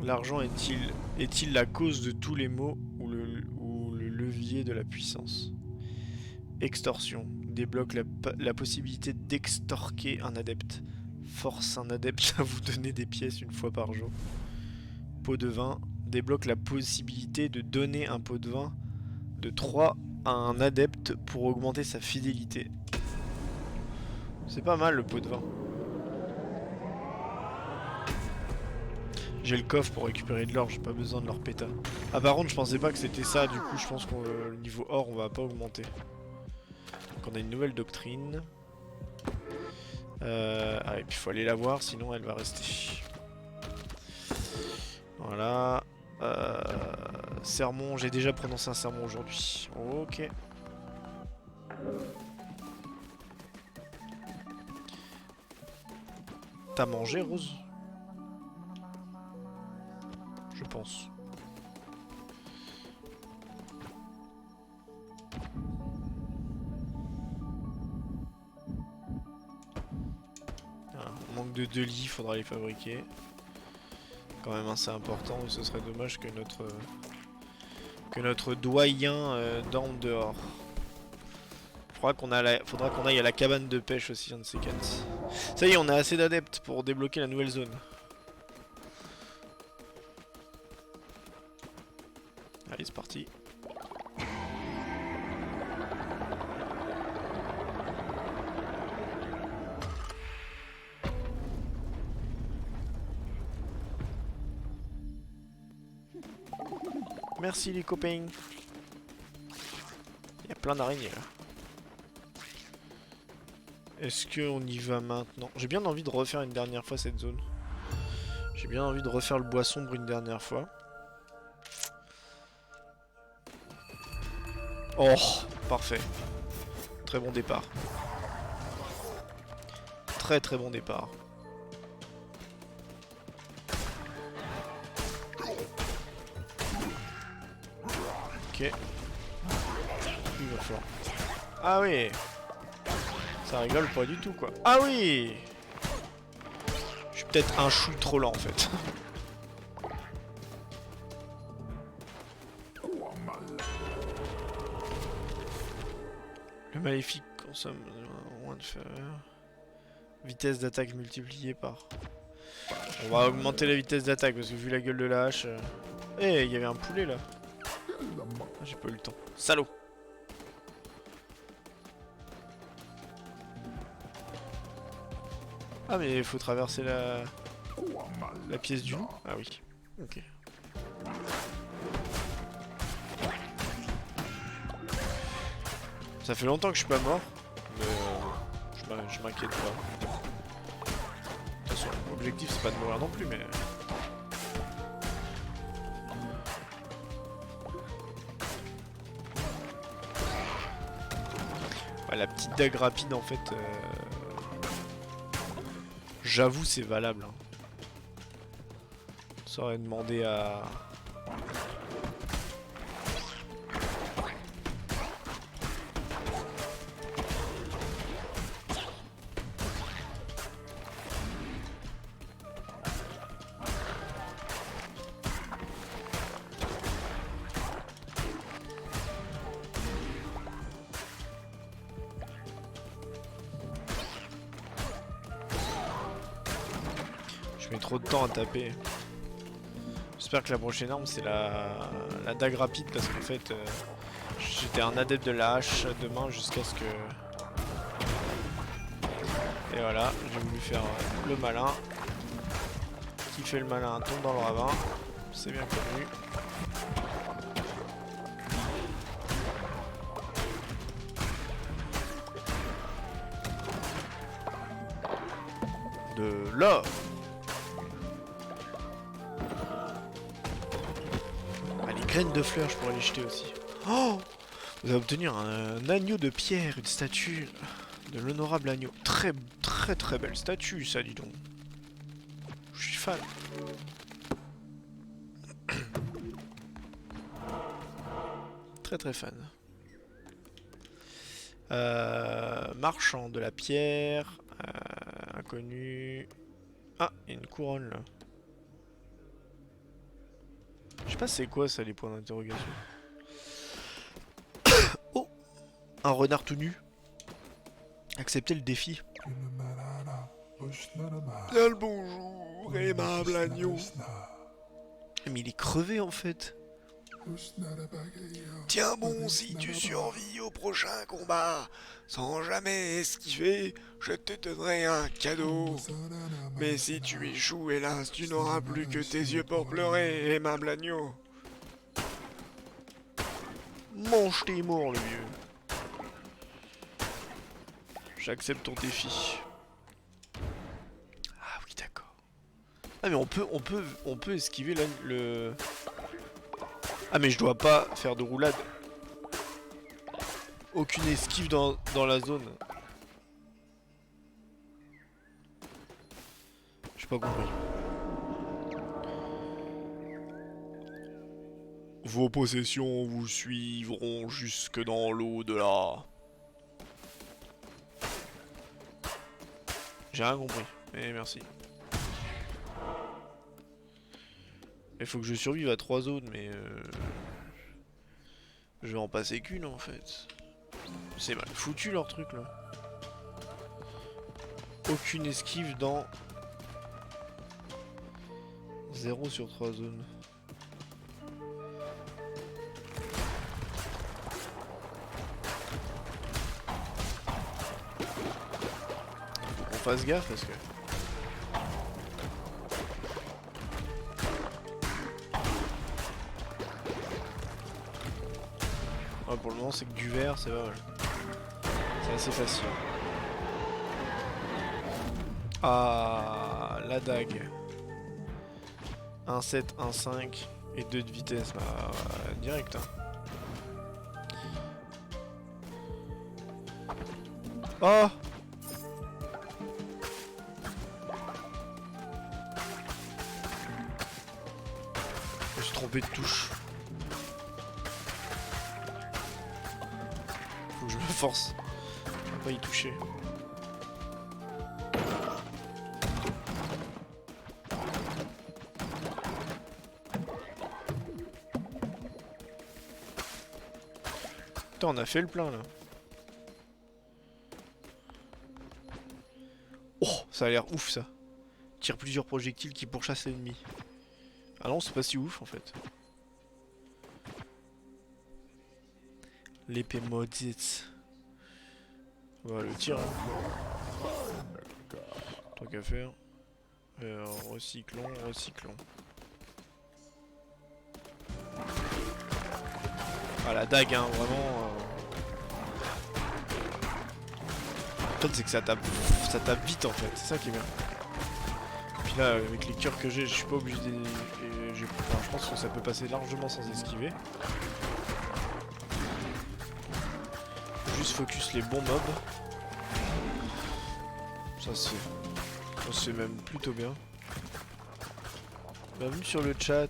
L'argent est-il la cause de tous les maux ou le levier de la puissance? Extorsion. Débloque la possibilité d'extorquer un adepte. Force un adepte à vous donner des pièces une fois par jour. Pot de vin. Débloque la possibilité de donner un pot de vin de 3 à un adepte pour augmenter sa fidélité. C'est pas mal le pot de vin. J'ai le coffre pour récupérer de l'or, j'ai pas besoin de l'or péta. Ah par contre je pensais pas que c'était ça, du coup je pense qu'on le niveau or on va pas augmenter. Donc on a une nouvelle doctrine. Ah et puis il faut aller la voir sinon elle va rester. Voilà. Sermon, j'ai déjà prononcé un sermon aujourd'hui. Ok. T'as mangé Rose? Je pense. Voilà, on manque de 2 lits, faudra les fabriquer. Quand même assez important et ce serait dommage que notre doyen dorme dehors. Faudra qu'on aille à la cabane de pêche aussi, un de ces quatre. Ça y est, on a assez d'adeptes pour débloquer la nouvelle zone. Allez, c'est parti. Merci les copains. Il y a plein d'araignées là. Est-ce qu'on y va maintenant? J'ai bien envie de refaire une dernière fois cette zone. J'ai bien envie de refaire le bois sombre une dernière fois. Oh, parfait. Très bon départ. Très très bon départ. Ok. Il va falloir... Ah oui. Ça rigole pas du tout quoi. Ah oui. Je suis peut-être un chou trop lent en fait. Le maléfique consomme moins de faveur. Vitesse d'attaque multipliée par... On va augmenter la vitesse d'attaque parce que vu la gueule de la hache... Eh, il y avait un poulet là. Ah, j'ai pas eu le temps. Salaud. Ah mais il faut traverser la pièce du loup. Ah oui. Ok. Ça fait longtemps que je suis pas mort. Mais je m'inquiète pas. De toute façon, l'objectif c'est pas de mourir non plus mais... Ouais, la petite dague rapide en fait... J'avoue c'est valable. Hein. Ça aurait demandé à... Je mets trop de temps à taper. J'espère que la prochaine arme c'est la dague rapide parce qu'en fait j'étais un adepte de la hache de main jusqu'à ce que... Et voilà, j'ai voulu faire le malin. Qui fait le malin tombe dans le ravin. C'est bien connu. De là. De fleurs, je pourrais les jeter aussi. Oh, vous allez obtenir un agneau de pierre, une statue de l'honorable agneau. Très très belle statue, ça, dis donc. Je suis fan. Très fan. Marchand de la pierre. Inconnu. Ah, il y a une couronne là. Je sais pas c'est quoi ça les points d'interrogation. Oh, un renard tout nu. Acceptez le défi. Bien le bonjour, aimable agneau. Mais il est crevé en fait. Tiens bon, si tu survis au prochain combat, sans jamais esquiver, je te donnerai un cadeau. Mais si tu échoues, hélas, tu n'auras plus que tes yeux pour pleurer, aimable agneau. Mange tes morts, le vieux. J'accepte ton défi. Ah oui, d'accord. Ah mais on peut esquiver là, le... Ah mais je dois pas faire de roulade. Aucune esquive dans la zone. J'ai pas compris. Vos possessions vous suivront jusque dans l'au-delà. J'ai rien compris, mais merci. Il faut que je survive à 3 zones, mais je vais en passer qu'une en fait. C'est mal foutu leur truc là. Aucune esquive dans 0 sur 3 zones. Faut qu'on fasse gaffe parce que... Ouais, pour le moment c'est que du vert, c'est pas mal. C'est assez facile. Ah, la dague. 1,7, 1,5 et 2 de vitesse. Bah, direct. Hein. Oh! Je me suis trompé de touche. Faut que je me force à pas y toucher. Putain, on a fait le plein là. Oh, ça a l'air ouf ça. Tire plusieurs projectiles qui pourchassent l'ennemi. Ah non, c'est pas si ouf en fait. L'épée maudite. On va le tir. Hein. Tant qu'à faire. Recyclons, recyclons. Ah la dague hein, vraiment. Le truc c'est que ça tape vite en fait, c'est ça qui est bien. Puis là avec les cœurs que j'ai, je suis pas obligé de... Enfin, je pense que ça peut passer largement sans esquiver. Juste focus les bons mobs. Ça se fait même plutôt bien. Bienvenue sur le chat.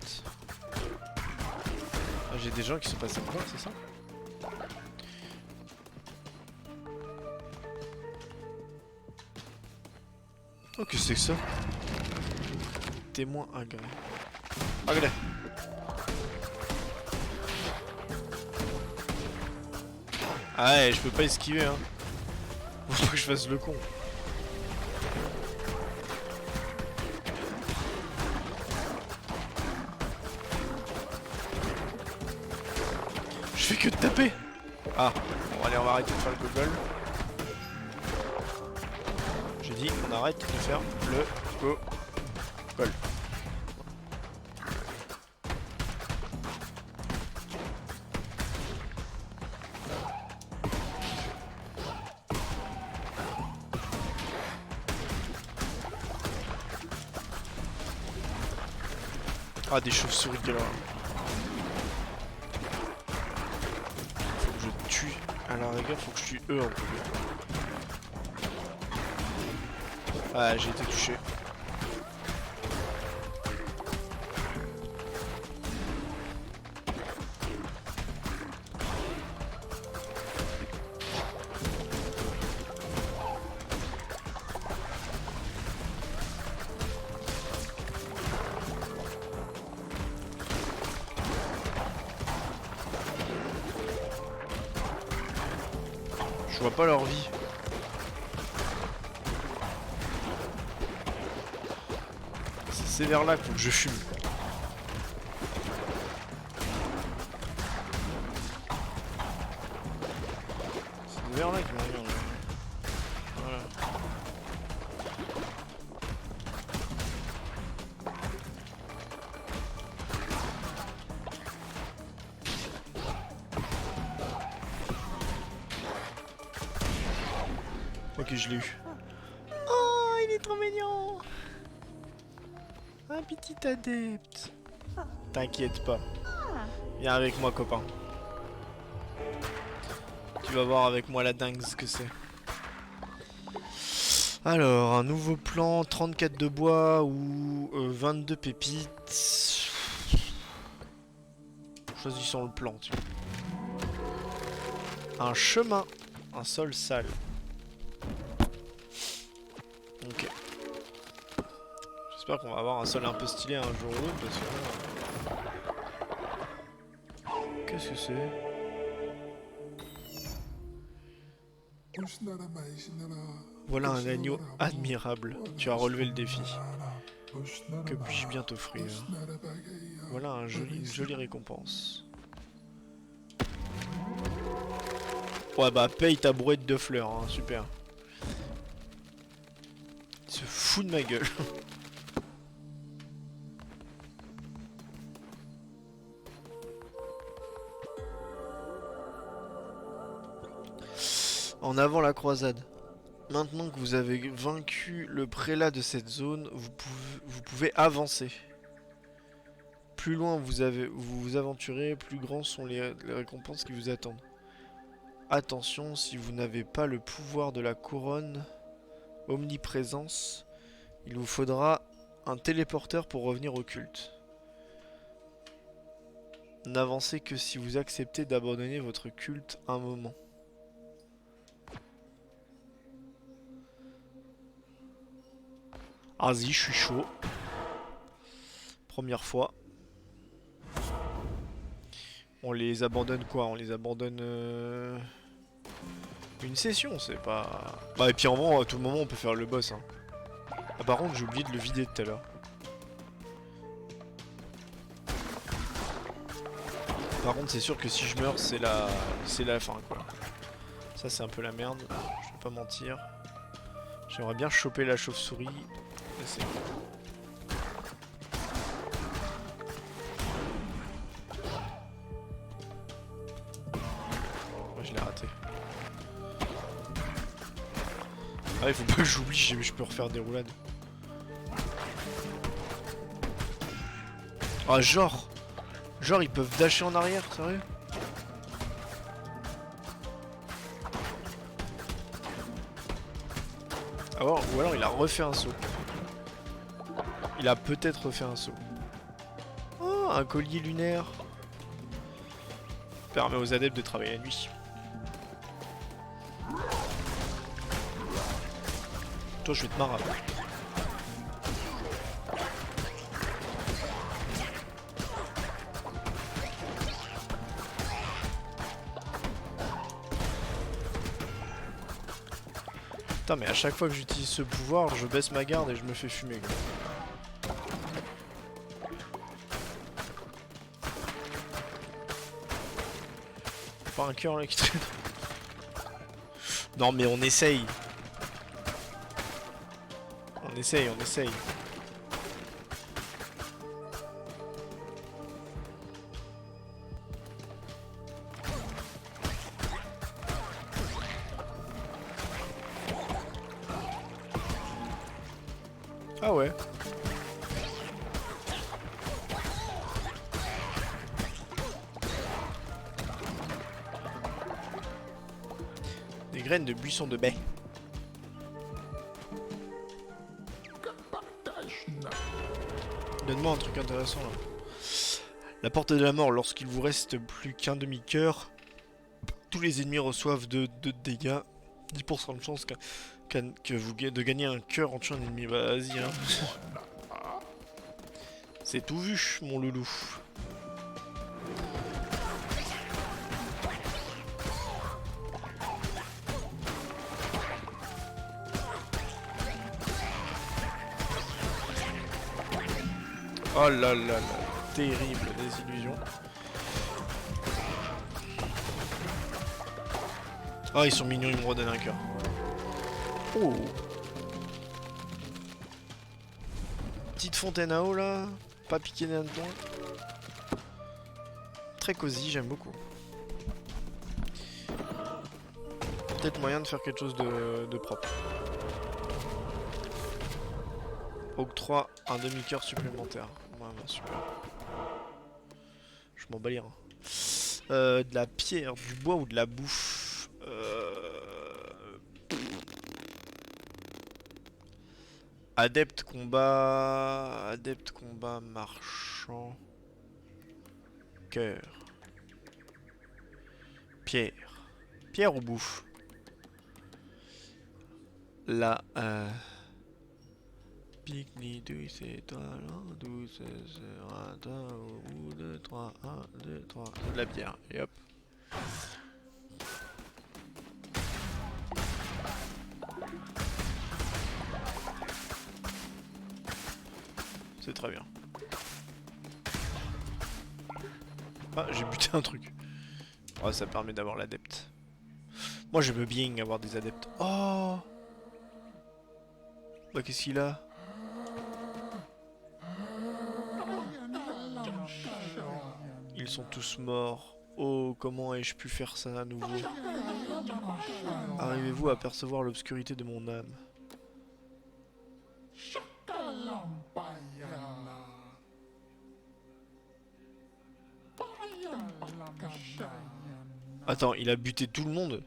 Ah, j'ai des gens qui sont passés me voir, c'est ça? Oh, que c'est que ça? Témoin agré. Agré. Ah ouais, je peux pas esquiver hein. Faut que je fasse le con. Je fais que de taper. Ah, bon allez on va arrêter de faire le gogol. J'ai dit on arrête de faire le gogol. Ah, des chauves-souris de galère. Faut que je tue. À la rigueur, faut que je tue eux en premier. Ah, j'ai été touché. Je vois pas leur vie. C'est vers là qu'il faut que je fume. C'est vers là qu'il me regarde. Voilà. Ok, je l'ai eu. Oh, il est trop mignon. Un petit adepte. T'inquiète pas. Viens avec moi, copain. Tu vas voir avec moi la dingue ce que c'est. Alors, un nouveau plan, 34 de bois ou 22 pépites. Choisissons le plan, tu vois. Un chemin, un sol sale. Ok. J'espère qu'on va avoir un sol un peu stylé un jour ou l'autre parce que... Qu'est-ce que c'est? Voilà un agneau admirable. Tu as relevé le défi. Que puis-je bien t'offrir? Voilà une jolie récompense. Ouais bah paye ta brouette de fleurs, hein, super. Il se fout de ma gueule. En avant la croisade. Maintenant que vous avez vaincu le prélat de cette zone, vous pouvez avancer. Plus loin vous vous aventurez, plus grands sont les récompenses qui vous attendent. Attention, si vous n'avez pas le pouvoir de la couronne omniprésence, il vous faudra un téléporteur pour revenir au culte. N'avancez que si vous acceptez d'abandonner votre culte un moment. Vas-y, je suis chaud. Première fois. On les abandonne quoi? On les abandonne une session, c'est pas... Bah et puis en vrai, à tout moment, on peut faire le boss. Hein. Ah, par contre, j'ai oublié de le vider tout à l'heure. Par contre, c'est sûr que si je meurs, c'est la fin, quoi. Ça, c'est un peu la merde. Je vais pas mentir. J'aimerais bien choper la chauve-souris. Mais c'est... Moi, je l'ai raté. Ah, il faut pas que j'oublie, je peux refaire des roulades. Ah, genre ils peuvent dasher en arrière, sérieux? Ou alors il a refait un saut. Il a peut-être refait un saut. Oh, un collier lunaire. Permet aux adeptes de travailler la nuit. Toi, je vais te marrer. Putain, mais à chaque fois que j'utilise ce pouvoir, je baisse ma garde et je me fais fumer. Pas un cœur là qui traîne. Non, mais on essaye. On essaye. Ah ouais. Des graines de buisson de baie. Donne-moi un truc intéressant là. La porte de la mort, lorsqu'il vous reste plus qu'un demi-cœur, tous les ennemis reçoivent 2 de dégâts. 10% de chance de gagner un cœur en tuant un ennemi. Bah vas-y hein. C'est tout vu, mon loulou. Oh là là là, terrible désillusion. Ah, ils sont mignons, ils me redonnent un cœur. Oh. Petite fontaine à eau là, pas piqué d'un ton. Très cosy, j'aime beaucoup. Peut-être moyen de faire quelque chose de propre. Octroie un demi-cœur supplémentaire. Ouais, bah, super. Je m'en bats les reins. De la pierre, du bois ou de la bouffe. Adepte combat marchand. Cœur. Pierre. Pierre ou bouffe? Là, pique-ni douce étoile, douce sera ta au bout de 3, 1, 2, 3. De la bière, et hop. C'est très bien. Ah, j'ai buté un truc. Oh, ça permet d'avoir l'adepte. Moi, je veux bien avoir des adeptes. Oh! Bah, qu'est-ce qu'il a? Ils sont tous morts. Oh, comment ai-je pu faire ça à nouveau? Arrivez-vous à percevoir l'obscurité de mon âme? Attends, il a buté tout le monde.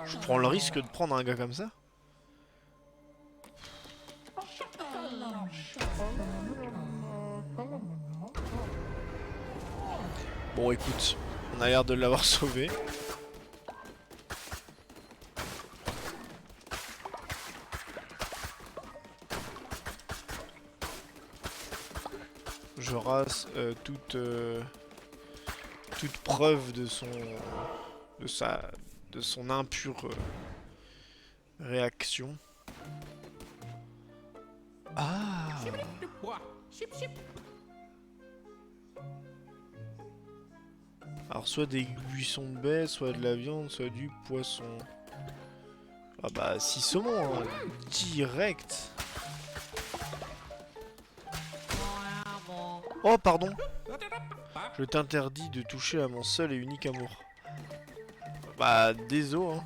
Je prends le risque de prendre un gars comme ça? Bon, écoute, on a l'air de l'avoir sauvé. Je rase toute preuve de son impure réaction. Ah. Alors soit des buissons de baie, soit de la viande, soit du poisson. Ah bah si saumon, hein, direct. Oh pardon. Je t'interdis de toucher à mon seul et unique amour. Bah désolé hein.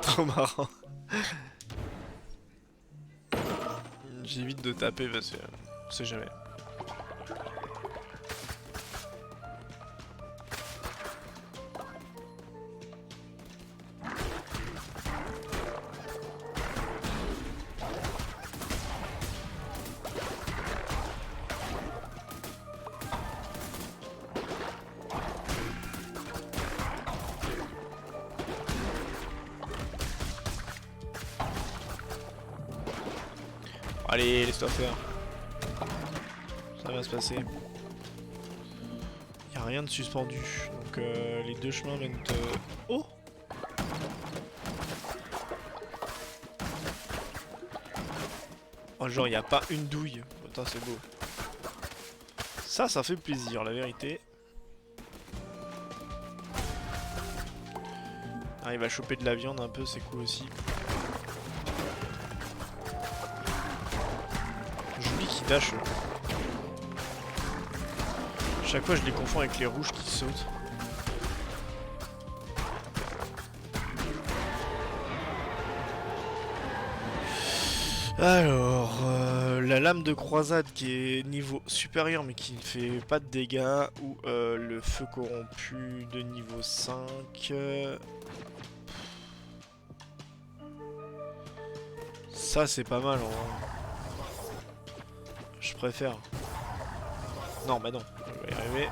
Trop marrant. J'évite de taper parce que on sait jamais. Allez, laisse-toi faire. Ça va se passer. Y a rien de suspendu. Donc les deux chemins mènent... Oh! Oh genre y a pas une douille. Putain c'est beau. Ça fait plaisir la vérité. Arrive à choper de la viande un peu, c'est cool aussi. J'oublie qu'il dash. Chaque fois je les confonds avec les rouges qui sautent. Alors, la lame de croisade qui est niveau supérieur mais qui ne fait pas de dégâts, ou le feu corrompu de niveau 5. Ça c'est pas mal en vrai. Je préfère. Non bah non, je vais y arriver.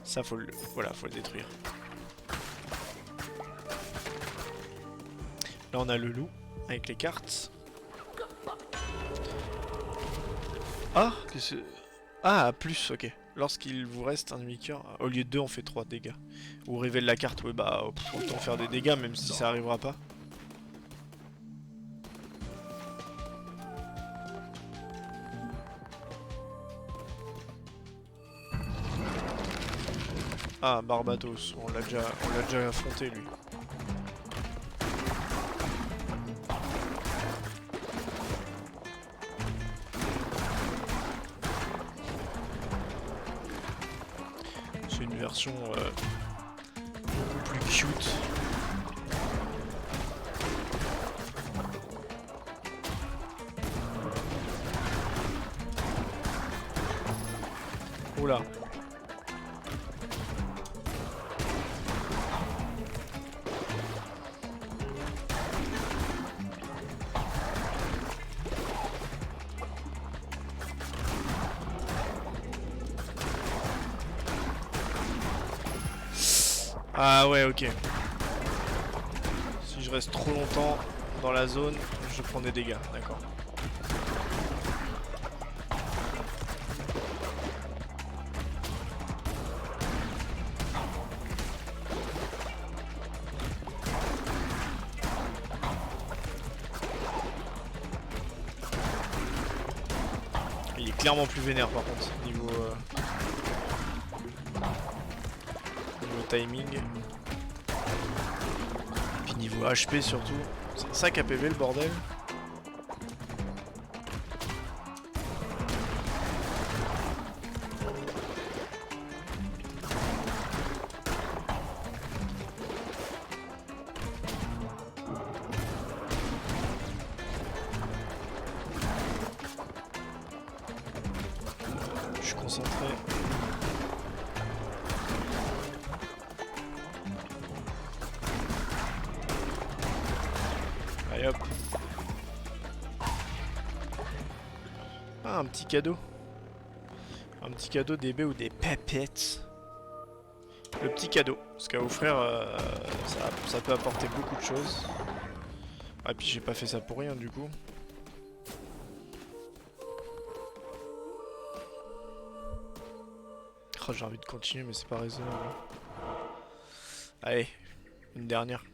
Ça faut le... Voilà, faut le détruire. Là on a le loup avec les cartes. Ah, qu'est-ce que... Ah, plus, ok. Lorsqu'il vous reste un demi-cœur, au lieu de 2, on fait 3 dégâts. Ou révèle la carte, ouais, bah, autant faire des dégâts, même si ça arrivera pas. Ah, Barbatos, on l'a déjà affronté, lui. C'est une version beaucoup plus cute. Oula. Ah ouais, ok. Si je reste trop longtemps dans la zone, je prends des dégâts, d'accord. Il est clairement plus vénère par contre, niveau timing. Puis niveau HP surtout. C'est un sac à PV le bordel. Allez hop. Ah, un petit cadeau. Un petit cadeau des baies ou des pépettes. Le petit cadeau. Ce qu'a offert, ça peut apporter beaucoup de choses. Ah, puis j'ai pas fait ça pour rien du coup. Oh, j'ai envie de continuer, mais c'est pas raisonnable. Allez, une dernière.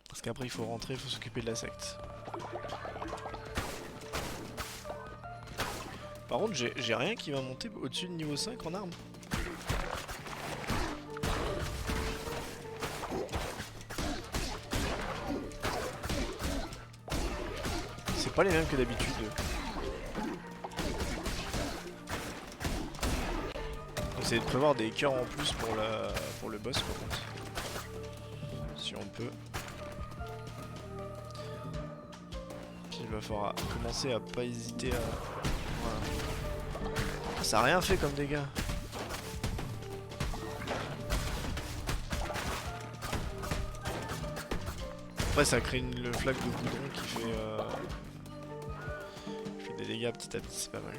Parce qu'après il faut rentrer, il faut s'occuper de la secte. Par contre, j'ai rien qui va monter au-dessus de niveau 5 en armes. C'est pas les mêmes que d'habitude. J'essaie de prévoir des cœurs en plus pour le boss par contre. Si on peut. Puis il va falloir commencer à pas hésiter à... Voilà. Ça a rien fait comme dégâts. Après ça crée le flaque de goudron qui fait des dégâts petit à petit, c'est pas mal.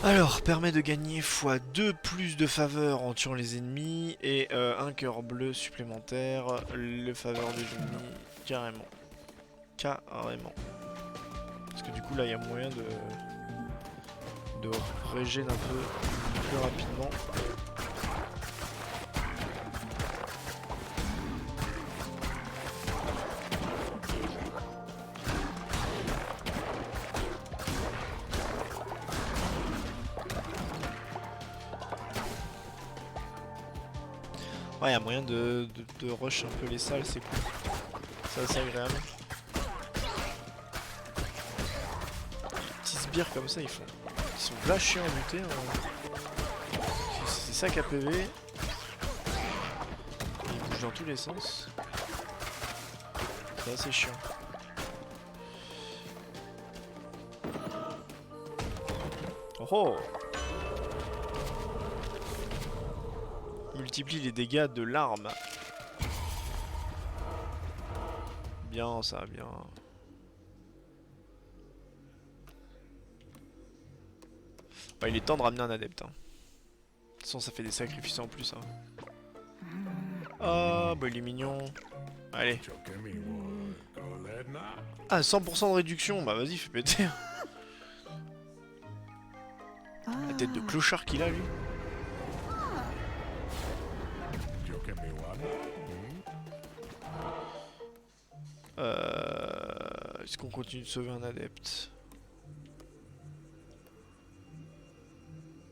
Alors, permet de gagner x2 plus de faveur en tuant les ennemis et un cœur bleu supplémentaire, le faveur des ennemis, carrément. Carrément. Parce que du coup là il y a moyen de régénérer un peu plus rapidement. Ouais, il y a moyen de rush un peu les salles, c'est cool. Ça, c'est agréable. Les petits sbires comme ça, ils sont vachés en buter. Hein. C'est ça KPV. Ils bougent dans tous les sens. C'est assez chiant. Oh oh! Multiplie les dégâts de l'arme. Bien ça, bien. Bah, il est temps de ramener un adepte. Hein. De toute façon ça fait des sacrifices en plus. Hein. Oh bah il est mignon. Allez. Ah 100% de réduction, bah vas-y fais péter. La tête de clochard qu'il a lui. Est-ce qu'on continue de sauver un adepte?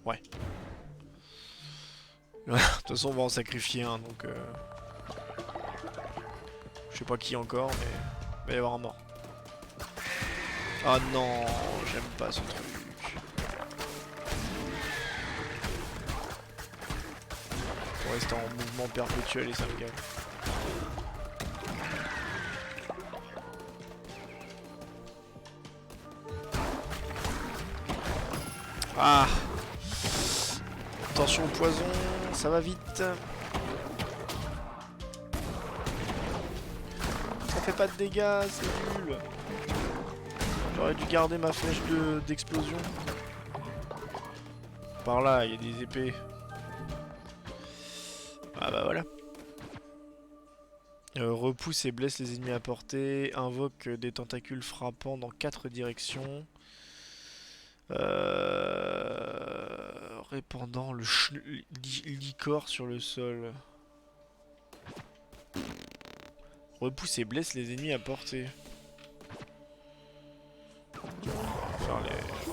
Ouais. De toute façon on va en sacrifier un donc je sais pas qui encore mais il va y avoir un mort. Ah non, j'aime pas ce truc. Faut rester en mouvement perpétuel et ça me gave. Ah! Attention au poison, ça va vite. Ça fait pas de dégâts, c'est nul. J'aurais dû garder ma flèche d'explosion. Par là, il y a des épées. Ah bah voilà. Repousse et blesse les ennemis à portée. Invoque des tentacules frappants dans 4 directions. Répandant le licor sur le sol. Repousse et blesse les ennemis à portée.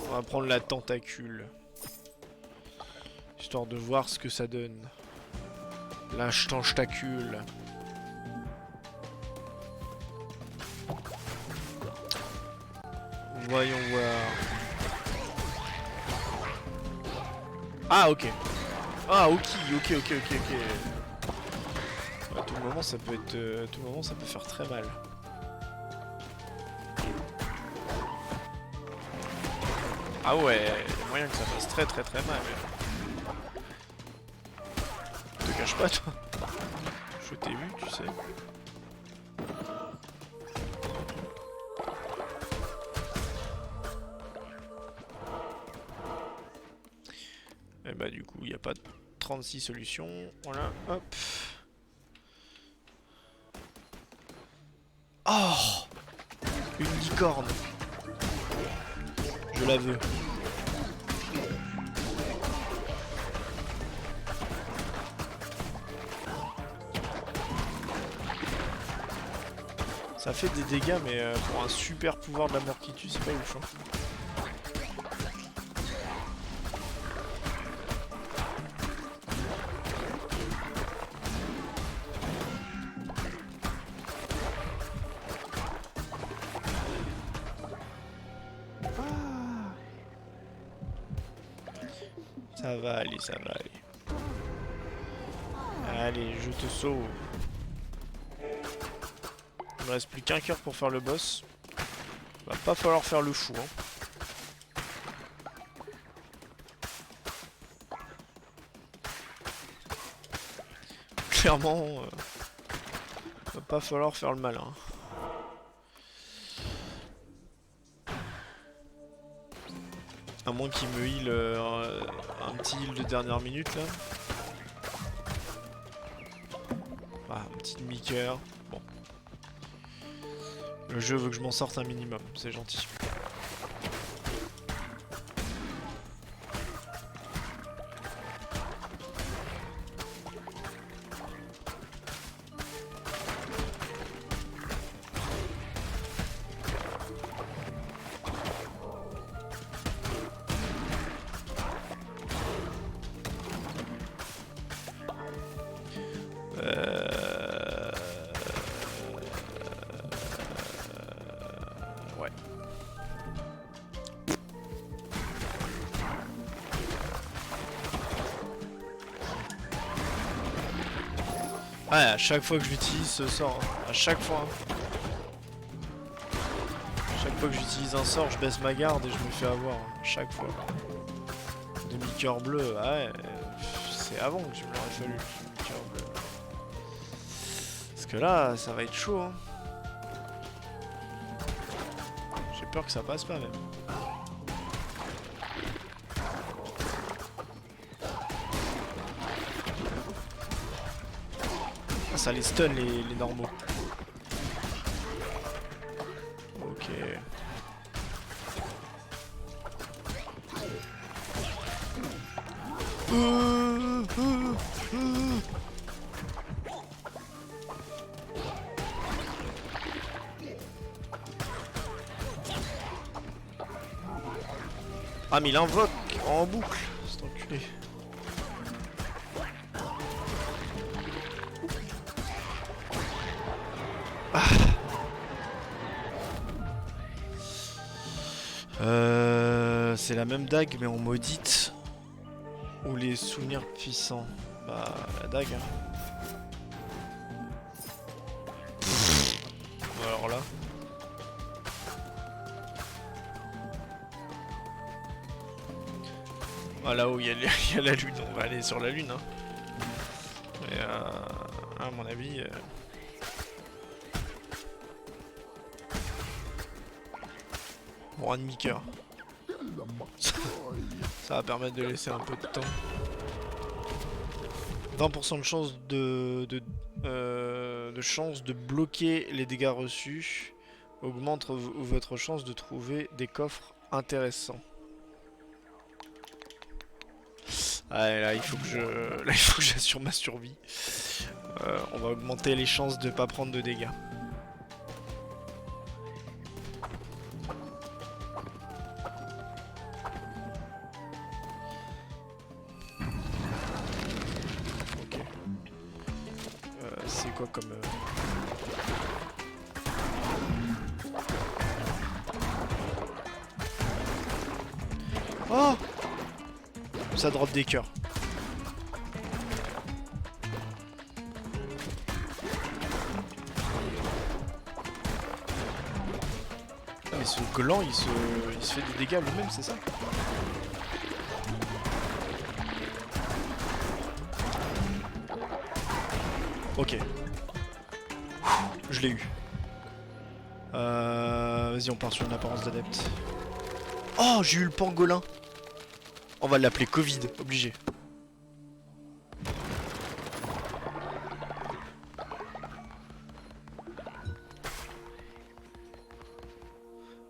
On va prendre la tentacule. Histoire de voir ce que ça donne. La tentacule. Voyons voir. Ah ok. Ah ok. À tout moment ça peut être. À tout moment ça peut faire très mal. Ah ouais, il y a moyen que ça fasse très mal. te cache pas, toi. Je t'ai vu, tu sais. Et bah du coup, il n'y a pas 36 solutions. Voilà, hop. Oh! Une licorne. Je la veux. Ça fait des dégâts, mais pour un super pouvoir de la mort qui tue, c'est pas ouf. Hein. Ça va aller, ça va aller. Allez, je te sauve. Il me reste plus qu'un cœur pour faire le boss. Va pas falloir faire le fou. Hein. Clairement, va pas falloir faire le malin. À moins qu'il me heal un petit heal de dernière minute là. Ah, un petit demi-cœur. Bon. Le jeu veut que je m'en sorte un minimum, c'est gentil. Ouais. Ouais, à chaque fois que j'utilise ce sort, hein. À chaque fois. Hein. Chaque fois que j'utilise un sort, je baisse ma garde et je me fais avoir. Hein. À chaque fois. Demi-cœur bleu, ouais, c'est avant que tu me l'aurais fallu. Demi-cœur bleu. Parce que là, ça va être chaud. Hein. J'ai peur que ça passe pas même. Ah, ça les stun les normaux. Ok. Ah mais il invoque en boucle, cet enculé. Ah. C'est la même dague mais en maudite. Ou les souvenirs puissants. Bah la dague hein. Alors là. Ah là-haut il y a la lune, on va aller sur la lune hein. Et à mon avis... Bon, un demi-cœur. Ça va permettre de laisser un peu de temps. 20% de chance de chance de bloquer les dégâts reçus. Augmente votre chance de trouver des coffres intéressants. Ah, là il faut que j'assure ma survie. On va augmenter les chances de pas prendre de dégâts. Ok. C'est quoi comme... Oh! Ça drop des cœurs. Ah mais ce gland il se fait des dégâts lui-même, c'est ça? Ok. Je l'ai eu. Vas-y, on part sur une apparence d'adepte. Oh, j'ai eu le pangolin. On va l'appeler Covid, obligé.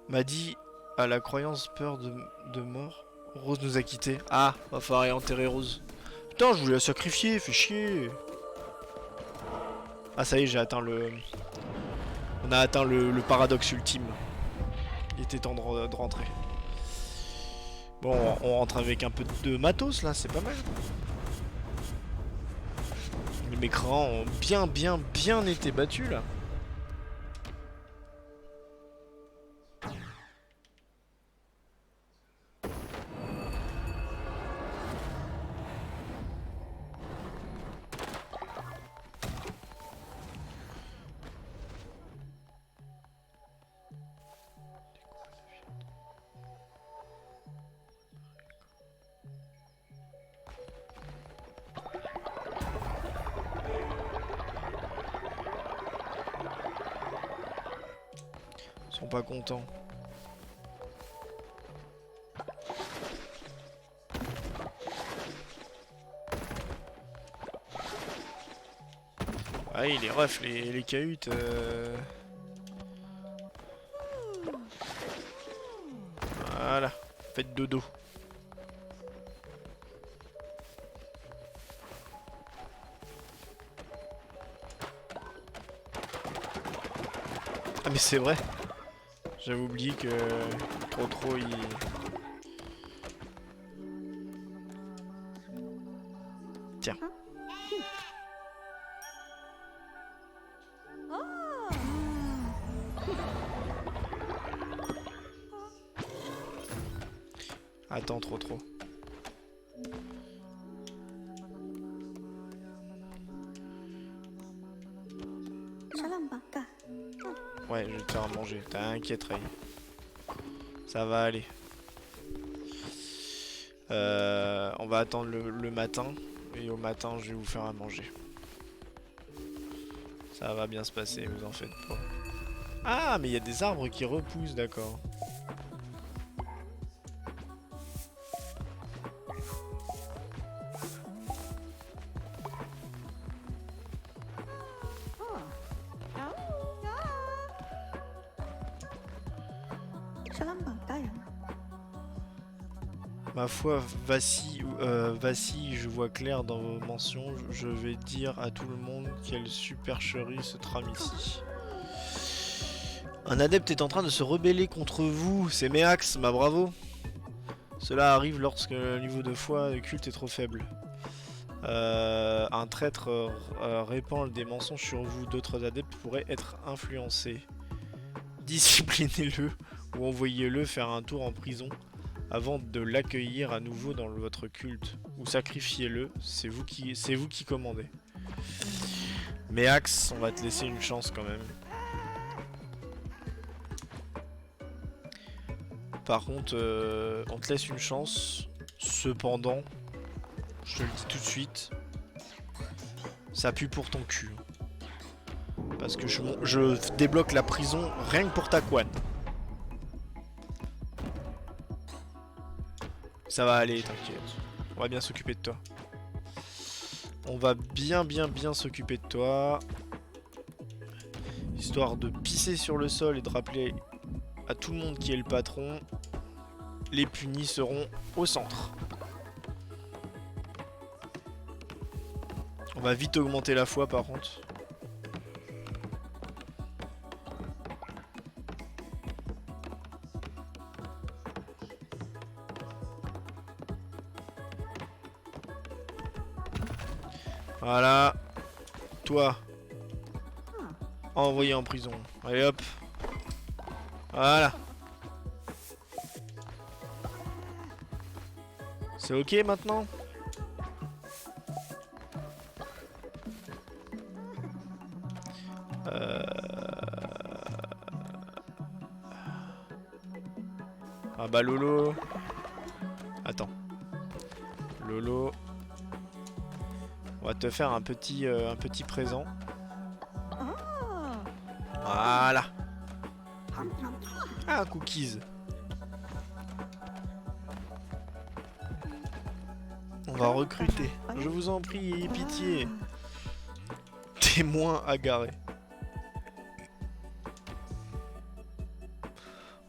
M'a dit à la croyance peur de mort. Rose nous a quittés. Ah, va falloir aller enterrer Rose. Putain, je voulais la sacrifier, fais chier. Ah, ça y est, j'ai atteint le... On a atteint le paradoxe ultime. Il était temps de rentrer. Bon, on rentre avec un peu de matos là, c'est pas mal. Mes crans ont bien été battus là. Ils sont pas contents. Ah, il est ref les cahutes. Voilà, faites dodo. Ah mais c'est vrai. J'avais oublié que trop il... Tiens. Attends, trop. Ouais, je vais te faire à manger. T'inquiète, Ray. Ça va aller. On va attendre le matin. Et au matin, je vais vous faire à manger. Ça va bien se passer, vous en faites pas. Ah, mais il y a des arbres qui repoussent, d'accord. Ma foi, vacille, je vois clair dans vos mentions. Je vais dire à tout le monde quelle supercherie se trame ici. Un adepte est en train de se rebeller contre vous. C'est Méax, ma bravo. Cela arrive lorsque le niveau de foi et culte est trop faible. Un traître répand des mensonges sur vous. D'autres adeptes pourraient être influencés. Disciplinez-le ou envoyez-le faire un tour en prison avant de l'accueillir à nouveau dans votre culte. Ou sacrifiez-le, c'est vous qui commandez. Mais Axe, on va te laisser une chance quand même. Par contre, on te laisse une chance. Cependant, je te le dis tout de suite, ça pue pour ton cul. Parce que je débloque la prison rien que pour ta couane. Ça va aller, t'inquiète. On va bien s'occuper de toi. On va bien s'occuper de toi. Histoire de pisser sur le sol et de rappeler à tout le monde qui est le patron. Les punis seront au centre. On va vite augmenter la foi par contre. Voilà. Toi. Envoyé en prison. Allez hop. Voilà. C'est ok maintenant? Ah bah Lolo. Attends. Lolo. On va te faire un petit présent. Voilà. Ah, cookies. On va recruter. Je vous en prie, pitié. Témoin agarré.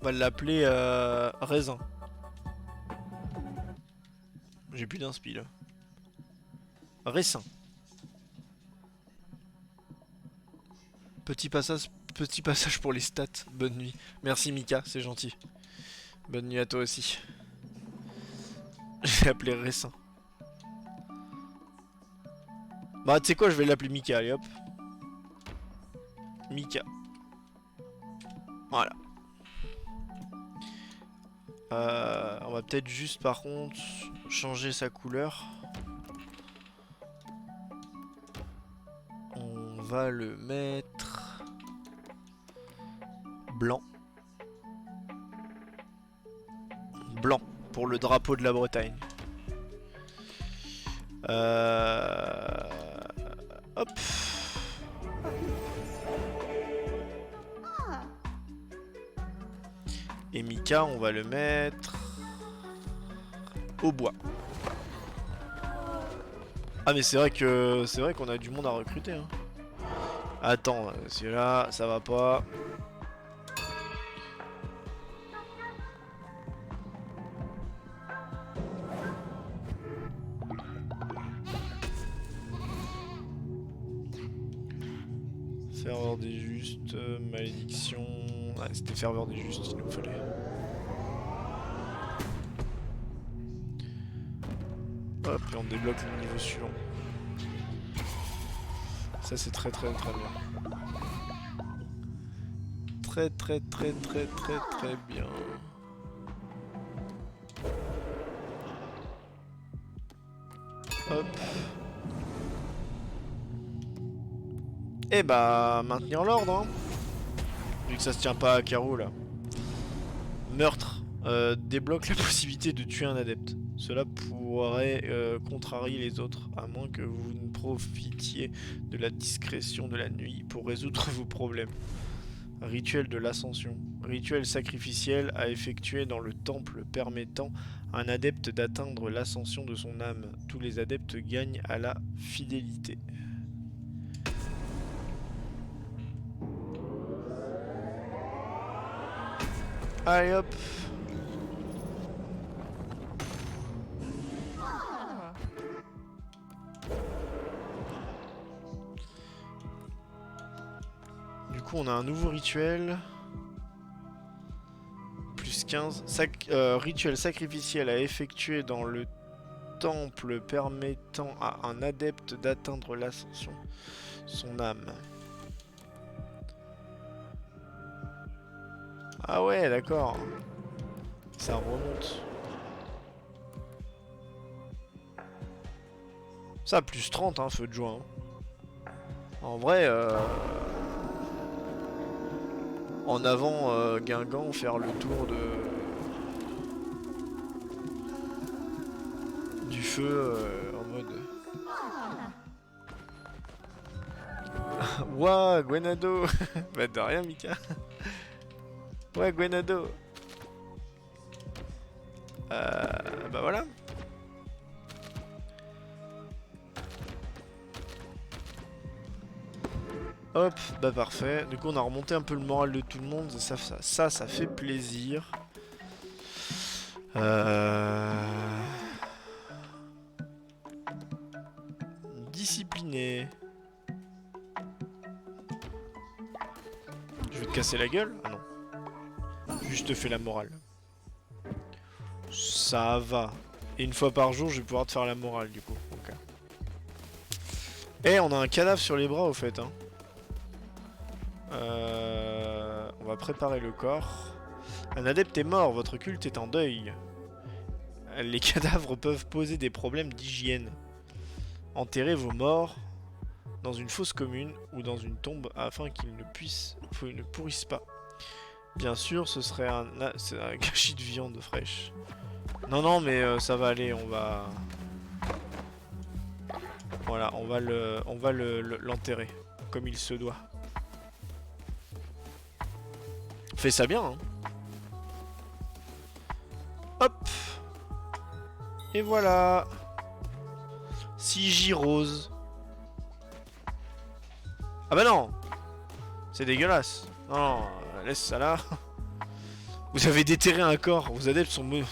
On va l'appeler Raisin. J'ai plus d'inspi là. Raisin. Petit passage pour les stats. Bonne nuit. Merci Mika, c'est gentil. Bonne nuit à toi aussi. J'ai appelé Raisin. Bah tu sais quoi, je vais l'appeler Mika, allez hop. Mika. Voilà. On va peut-être juste par contre changer sa couleur. On va le mettre blanc. Blanc pour le drapeau de la Bretagne. Hop. Et Mika, on va le mettre au bois. Ah mais c'est vrai qu'on a du monde à recruter. Hein. Attends, celui-là, ça va pas. Ferveur des justes, malédiction. Ah, c'était ferveur des justes, il nous fallait. Hop, et on débloque le niveau suivant. Ça c'est très bien. Très bien. Hop. Et bah maintenir l'ordre hein. Vu que ça se tient pas à carreau là. Meurtre. Débloque la possibilité de tuer un adepte. Cela pourrait contrarier les autres, à moins que vous ne profitiez de la discrétion de la nuit pour résoudre vos problèmes. Rituel de l'ascension. Rituel sacrificiel à effectuer dans le temple permettant à un adepte d'atteindre l'ascension de son âme. Tous les adeptes gagnent à la fidélité. Allez hop. Du coup on a un nouveau rituel. Plus 15. Rituel sacrificiel à effectuer dans le temple permettant à un adepte d'atteindre l'ascension son âme. Ah ouais, d'accord. Ça remonte. Ça, plus 30, hein, feu de joie. Hein. En vrai, en avant, Guingamp, faire le tour du feu en mode... Ouah, Gwenado. Bah de rien, Mika. Ouais, Gwenado. Bah voilà. Hop, bah parfait. Du coup, on a remonté un peu le moral de tout le monde. Ça fait plaisir. Discipliné. Je vais te casser la gueule? Ah non. Juste fais la morale. Ça va. Et une fois par jour, je vais pouvoir te faire la morale du coup. Okay. Eh, on a un cadavre sur les bras au fait. Hein. On va préparer le corps. Un adepte est mort, votre culte est en deuil. Les cadavres peuvent poser des problèmes d'hygiène. Enterrez vos morts dans une fosse commune ou dans une tombe afin qu'ils ne pourrissent pas. Bien sûr, ce serait un gâchis de viande fraîche. Non, mais ça va aller, on va Voilà, on va l'enterrer comme il se doit. Fais ça bien, hein. Hop. Et voilà. Sigirose. Ah bah non. C'est dégueulasse. Non, laisse ça là. Vous avez déterré un corps. Vos adeptes sont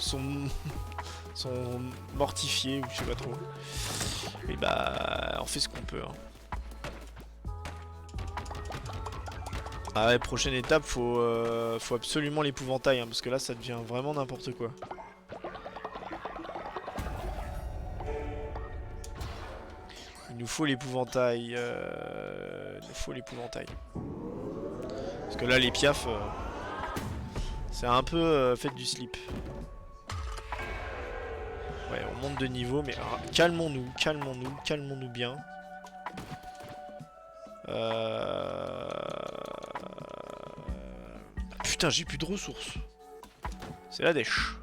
mortifiés ou je sais pas trop. Et bah, on fait ce qu'on peut. Hein. Ah ouais, prochaine étape, faut absolument l'épouvantail, hein, parce que là ça devient vraiment n'importe quoi. Il nous faut l'épouvantail. Il nous faut l'épouvantail. Parce que là les piafs, c'est un peu fait du slip. Ouais, on monte de niveau, mais calmons-nous, calmons-nous, calmons-nous bien. Putain, j'ai plus de ressources. C'est la dèche.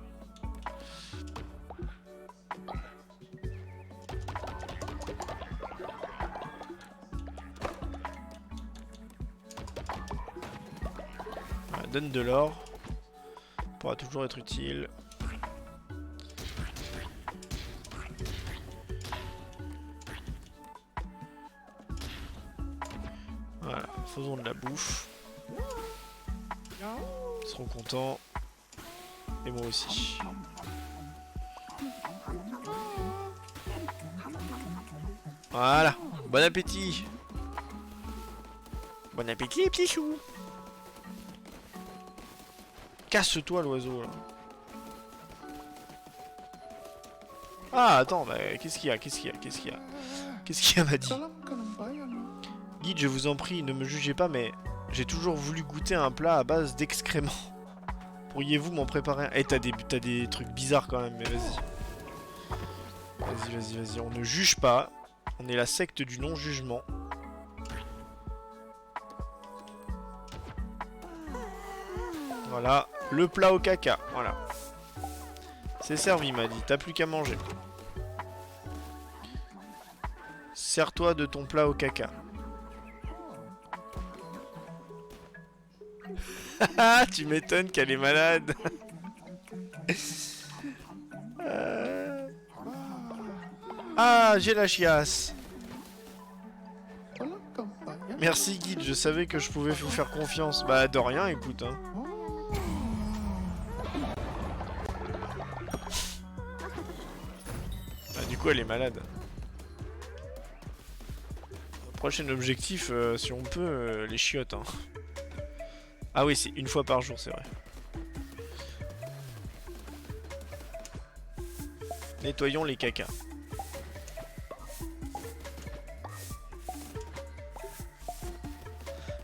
Voilà, donne de l'or. Pourra toujours être utile. Voilà, faisons de la bouffe. Ils seront contents. Et moi aussi. Voilà. Bon appétit. Bon appétit, petit chou. Casse-toi, l'oiseau, là. Ah, attends, bah, qu'est-ce qu'il y a? Qu'est-ce qu'il y a? Qu'est-ce qu'il y a? Qu'est-ce qu'il y a, m'a dit? Guide, je vous en prie, ne me jugez pas, mais j'ai toujours voulu goûter un plat à base d'excréments. Pourriez-vous m'en préparer un? Eh, t'as des trucs bizarres quand même, mais vas-y. Vas-y, vas-y, vas-y. On ne juge pas. On est la secte du non-jugement. Voilà. Le plat au caca. Voilà. C'est servi, m'a dit. T'as plus qu'à manger. Sers-toi de ton plat au caca. Tu m'étonnes qu'elle est malade. Ah, j'ai la chiasse. Merci guide, je savais que je pouvais vous faire confiance. Bah de rien, écoute. Hein. Bah, du coup, elle est malade. Prochain objectif, si on peut, les chiottes. Hein. Ah oui, c'est une fois par jour, c'est vrai. Nettoyons les cacas.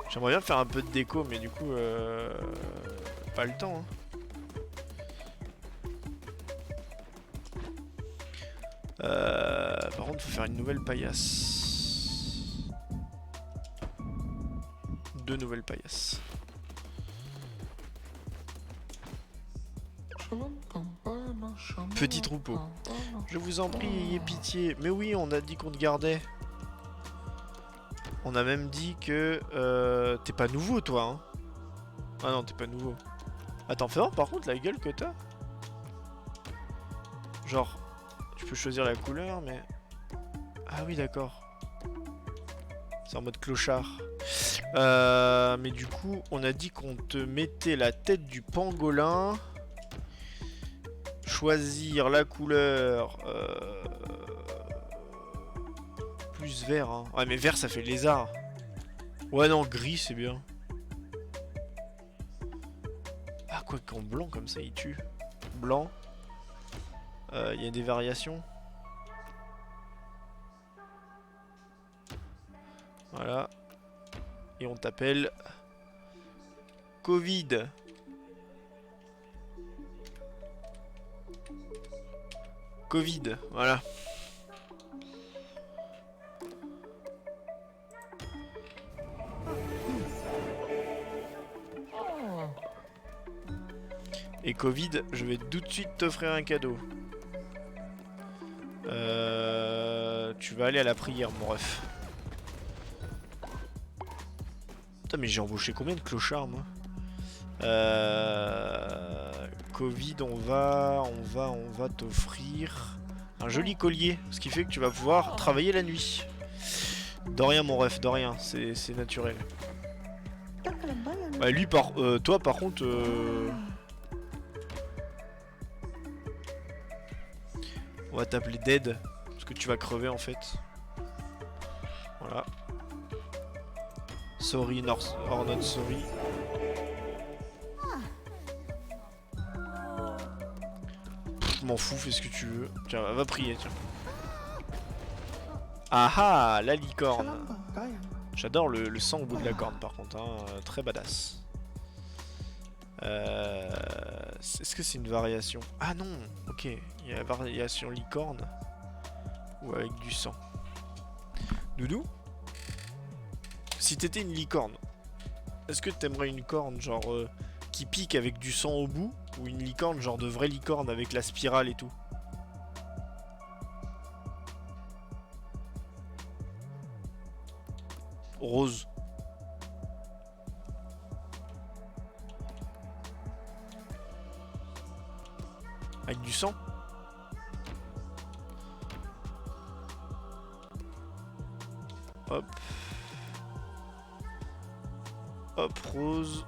J'aimerais bien faire un peu de déco, mais du coup, pas le temps. Hein. Par contre, faut faire une nouvelle paillasse. 2 nouvelles paillasses. Petit troupeau. Je vous en prie, ayez pitié. Mais oui, on a dit qu'on te gardait. On a même dit que... t'es pas nouveau, toi, hein. Ah non, t'es pas nouveau. Attends, fais voir, par contre, la gueule que t'as. Genre, tu peux choisir la couleur, mais... Ah oui, d'accord. C'est en mode clochard. Mais du coup, on a dit qu'on te mettait la tête du pangolin... Choisir la couleur plus vert hein. Ouais mais vert ça fait lézard. Ouais non gris c'est bien. Ah quoi qu'en blanc comme ça il tue. Blanc. Il y a des variations. Voilà. Et on t'appelle Covid. Covid, voilà. Et Covid, je vais tout de suite t'offrir un cadeau. tu vas aller à la prière, mon ref. Putain, mais j'ai embauché combien de clochards, moi? Covid, on va t'offrir un joli collier, ce qui fait que tu vas pouvoir travailler la nuit. De rien, mon ref, de rien, c'est naturel. Bah, lui, toi, par contre, on va t'appeler Dead, parce que tu vas crever en fait. Voilà. Sorry, or not sorry. M'en fous, fais ce que tu veux. Tiens, va prier, tiens. Ah ah, la licorne. J'adore le sang au bout de la corne par contre, hein. Très badass. Est-ce que c'est une variation? Ah non, ok. Il y a la variation licorne. Ou avec du sang. Doudou? Si t'étais une licorne, est-ce que t'aimerais une corne genre qui pique avec du sang au bout? Ou une licorne genre de vraie licorne avec la spirale et tout? Rose. Avec du sang? Hop. Hop, rose.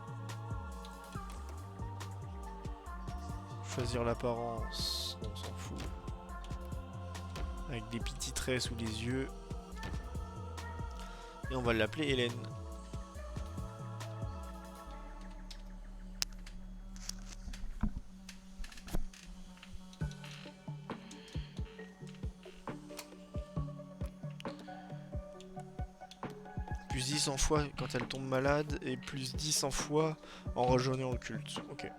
Choisir l'apparence. On s'en fout. Avec des petits traits sous les yeux. Et on va l'appeler Hélène. Plus 10 en fois quand elle tombe malade et plus 10 en fois en rejoignant le culte. Ok.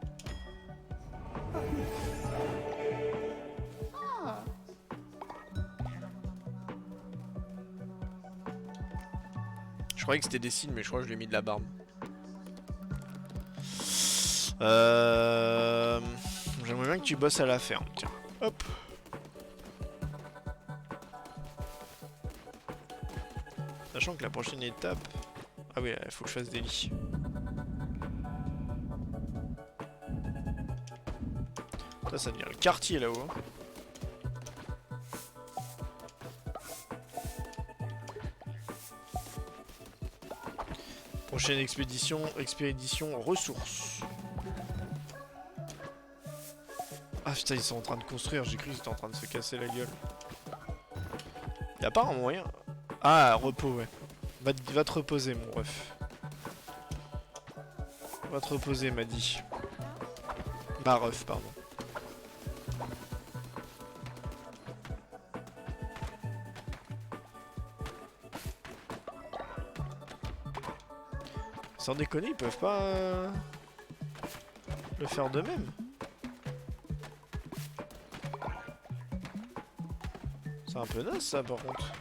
Je croyais que c'était des signes, mais je crois que je lui ai mis de la barbe. J'aimerais bien que tu bosses à la ferme, tiens. Hop. Sachant que la prochaine étape... Ah oui, il faut que je fasse des lits. Ça devient le quartier là-haut. Prochaine expédition ressources. Ah putain, ils sont en train de construire, j'ai cru qu'ils étaient en train de se casser la gueule. Y'a pas un moyen... Ah, repos, ouais. Va te reposer, mon ref. Va te reposer, m'a dit. Ma ref, pardon. Sans déconner, ils peuvent pas le faire d'eux-mêmes. C'est un peu naze ça par contre.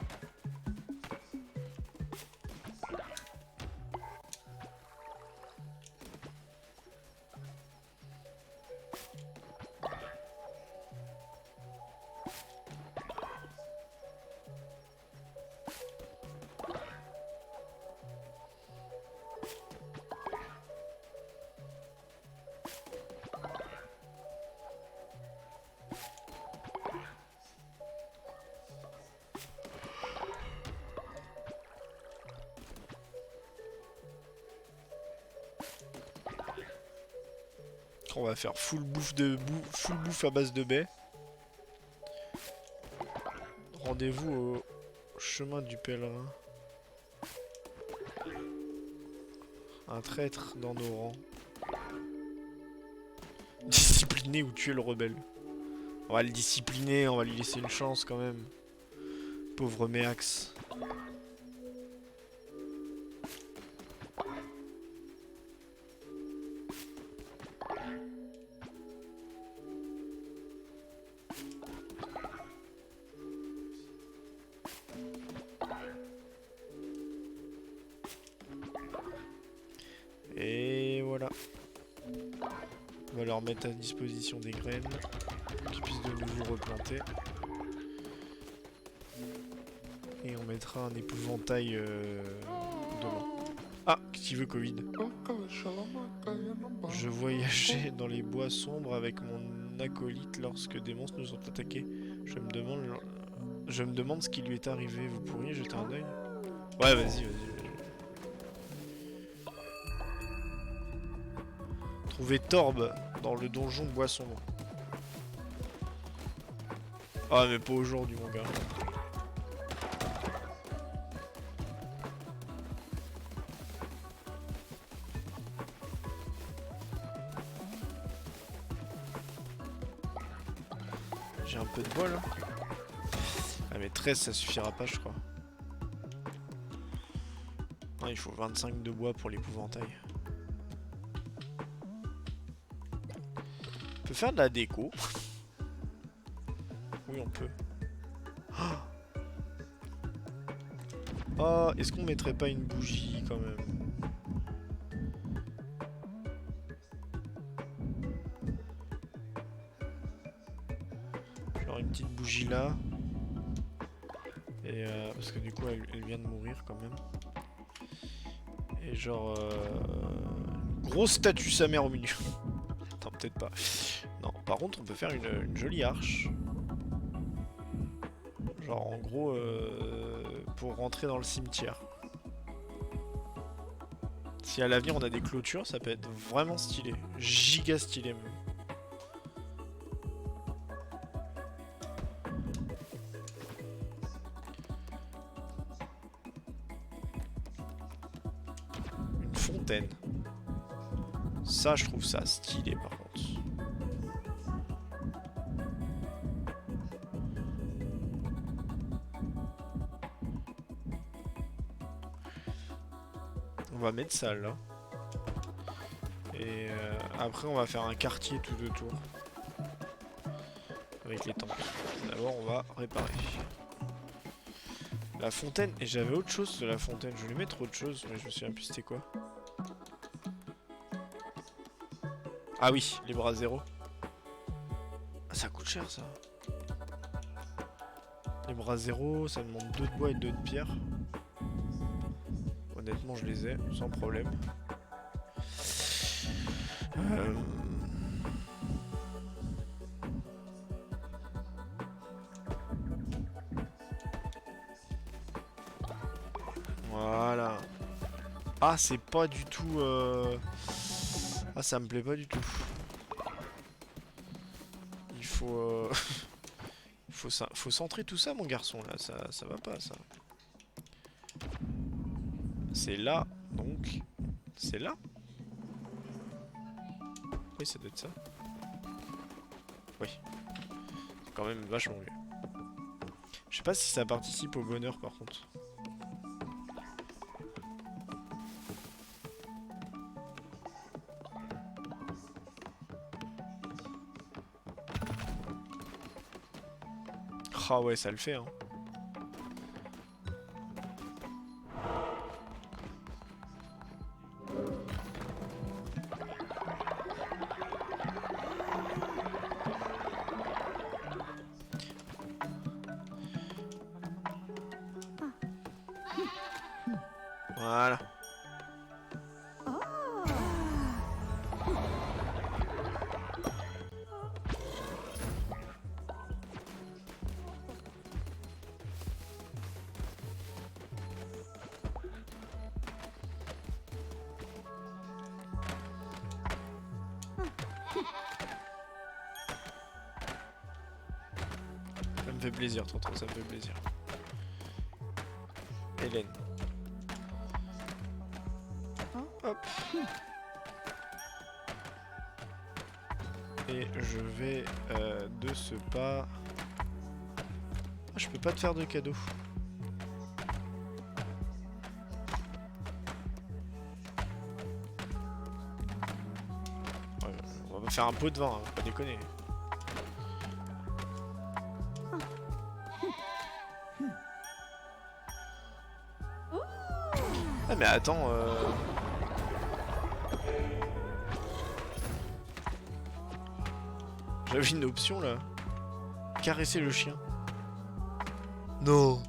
On va faire full bouffe à base de baies. Rendez-vous au chemin du pèlerin. Un traître dans nos rangs. Discipliner ou tuer le rebelle. On va le discipliner, on va lui laisser une chance quand même. Pauvre Méax. Et voilà. On va leur mettre à disposition des graines pour qu'ils puissent de nouveau replanter. Et on mettra un épouvantail demain. Ah, qui veut Covid? Je voyageais dans les bois sombres avec mon acolyte lorsque des monstres nous ont attaqués. Je me demande ce qui lui est arrivé. Vous pourriez jeter un œil? Ouais, vas-y, vas-y. Trouver Torbe dans le donjon bois sombre. Ah, mais pas aujourd'hui, mon gars. J'ai un peu de bois là. Ah mais 13 ça suffira pas je crois. Ah, il faut 25 de bois pour l'épouvantail. On peut faire de la déco. Oui on peut. Oh, est-ce qu'on mettrait pas une bougie quand même? Genre une petite bougie là. Et parce que du coup elle vient de mourir quand même. Et genre une grosse statue sa mère au milieu. Attends peut-être pas. Non par contre on peut faire une jolie arche. Genre en gros pour rentrer dans le cimetière. Si à l'avenir on a des clôtures ça peut être vraiment stylé. Giga stylé même. Fontaine. Ça, je trouve ça stylé par contre. On va mettre ça là. Et après, on va faire un quartier tout autour. Avec les temples. D'abord, on va réparer. La fontaine. Et j'avais autre chose de la fontaine. Je voulais mettre autre chose, mais je me souviens plus c'était quoi. Ah oui, les bras zéro. Ah, ça coûte cher ça. Les bras zéro, ça demande 2 de bois et 2 de pierre. Honnêtement, je les ai, sans problème. Voilà. Ah, c'est pas du tout... Ah, ça me plaît pas du tout. Il faut... faut centrer tout ça, mon garçon, là. Ça va pas, ça. C'est là, donc... C'est là? Oui, ça doit être ça. Oui. C'est quand même vachement mieux. Je sais pas si ça participe au bonheur, par contre. Ah ouais, ça le fait, hein. Voilà. Ça me fait plaisir, tonton, ça me fait plaisir. Hélène. Hop. Et je vais de ce pas... Ah, je peux pas te faire de cadeau. Ouais, on va faire un pot de vin, hein, pas déconner. Ah mais attends... J'avais une option là. Caresser le chien. Non.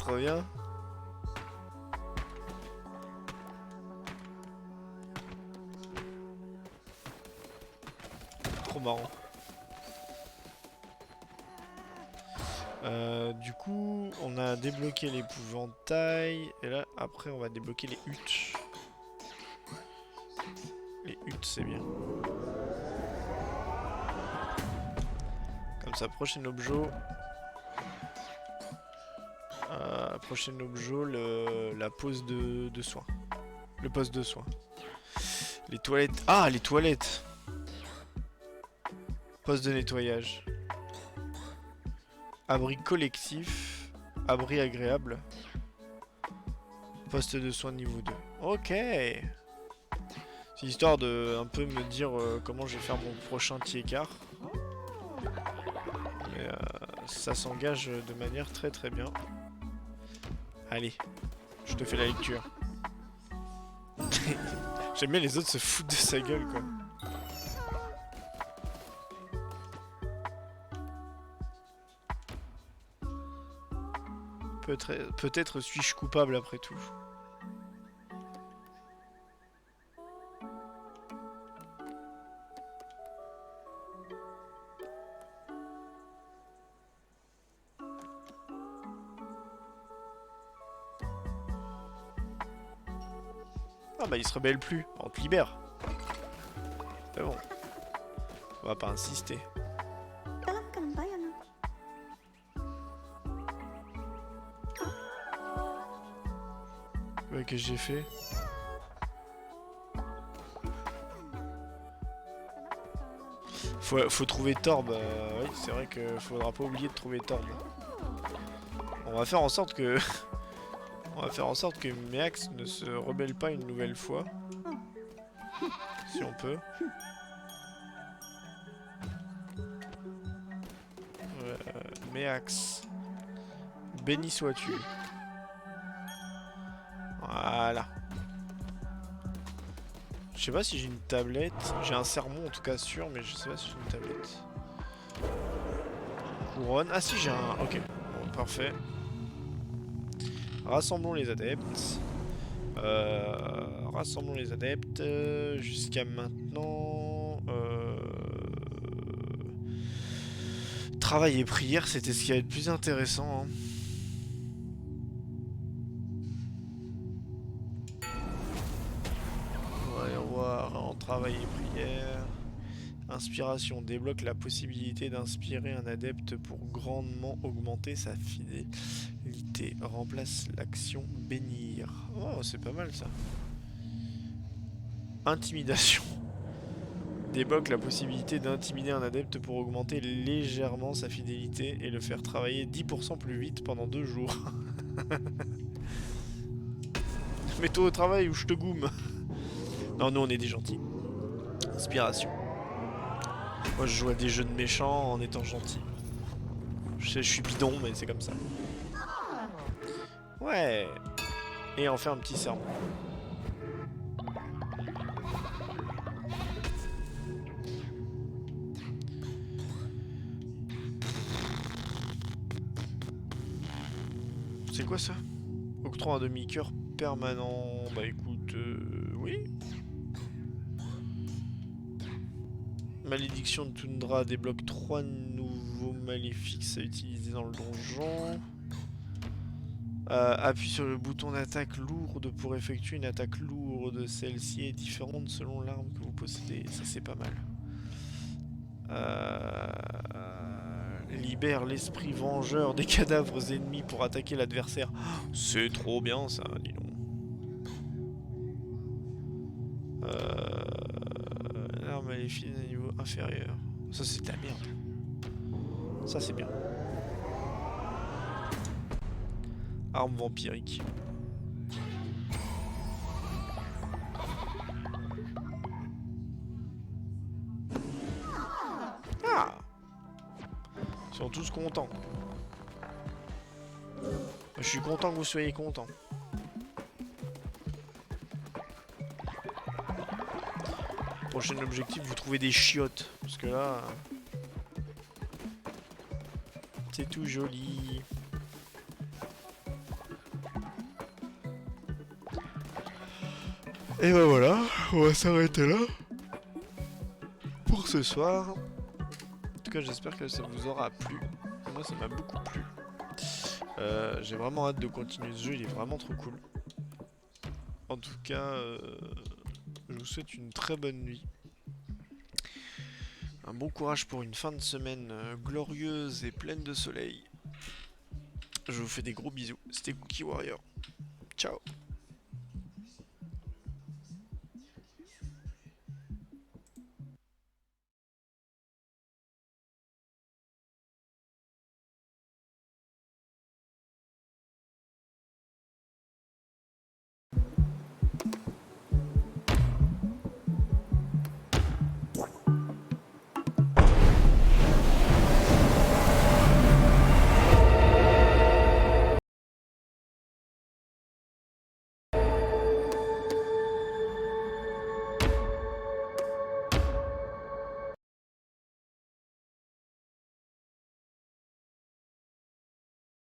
trop bien. Trop marrant. Du coup, on a débloqué l'épouvantail. Et là, après, on va débloquer les huttes. Les huttes, c'est bien. Comme ça, prochain objet. Prochain objet, la pose de soins. Le poste de soins. Les toilettes. Ah, les toilettes. Poste de nettoyage. Abri collectif. Abri agréable. Poste de soins niveau 2. Ok. C'est histoire de un peu me dire comment je vais faire mon prochain tiers-quart. Mais ça s'engage de manière très très bien. Allez, je te fais la lecture. J'aime bien les autres se foutent de sa gueule quoi. Peut-être suis-je coupable après tout. Ah bah il se rebelle plus, on te libère. C'est bon. On va pas insister. Ouais, qu'est-ce que j'ai fait? Faut trouver Torb. Oui, c'est vrai qu'il faudra pas oublier de trouver Torb. On va faire en sorte que... On va faire en sorte que Méax ne se rebelle pas une nouvelle fois. Si on peut. Méax. Béni sois-tu. Voilà. Je sais pas si j'ai une tablette. J'ai un sermon en tout cas sûr, mais je sais pas si j'ai une tablette. Couronne. Ah si j'ai un... Ok. Bon, parfait. Rassemblons les adeptes. Rassemblons les adeptes. Jusqu'à maintenant... Travail et prière, c'était ce qui allait être plus intéressant. Hein. Voyons voir en travail et prière. Inspiration débloque la possibilité d'inspirer un adepte pour grandement augmenter sa fidélité. Remplace l'action bénir. Oh, c'est pas mal ça. Intimidation. Débloque la possibilité d'intimider un adepte pour augmenter légèrement sa fidélité et le faire travailler 10% plus vite pendant 2 jours. Mets-toi au travail ou je te goume. Non, nous on est des gentils. Inspiration. Moi je joue à des jeux de méchants en étant gentil. Je sais, je suis bidon, mais c'est comme ça. Ouais. Et on fait un petit sermon. C'est quoi ça? Octroi un demi-cœur permanent. Bah écoute, oui. Malédiction de Toundra débloque 3 nouveaux maléfices à utiliser dans le donjon. Appuie sur le bouton d'attaque lourde pour effectuer une attaque lourde. Celle-ci est différente selon l'arme que vous possédez. Ça c'est pas mal. Libère l'esprit vengeur des cadavres ennemis pour attaquer l'adversaire. C'est trop bien ça, dis donc. L'arme maléfique d'un niveau inférieur. Ça c'est de la merde. Ça c'est bien. Arme vampirique. Ah! Ils sont tous contents. Je suis content que vous soyez contents. Prochain objectif, vous trouvez des chiottes. Parce que là... c'est tout joli. Et ben voilà, on va s'arrêter là pour ce soir. En tout cas, j'espère que ça vous aura plu. Moi, ça m'a beaucoup plu. J'ai vraiment hâte de continuer ce jeu, il est vraiment trop cool. En tout cas, je vous souhaite une très bonne nuit. Un bon courage pour une fin de semaine glorieuse et pleine de soleil. Je vous fais des gros bisous. C'était Cookie Warrior. Ciao.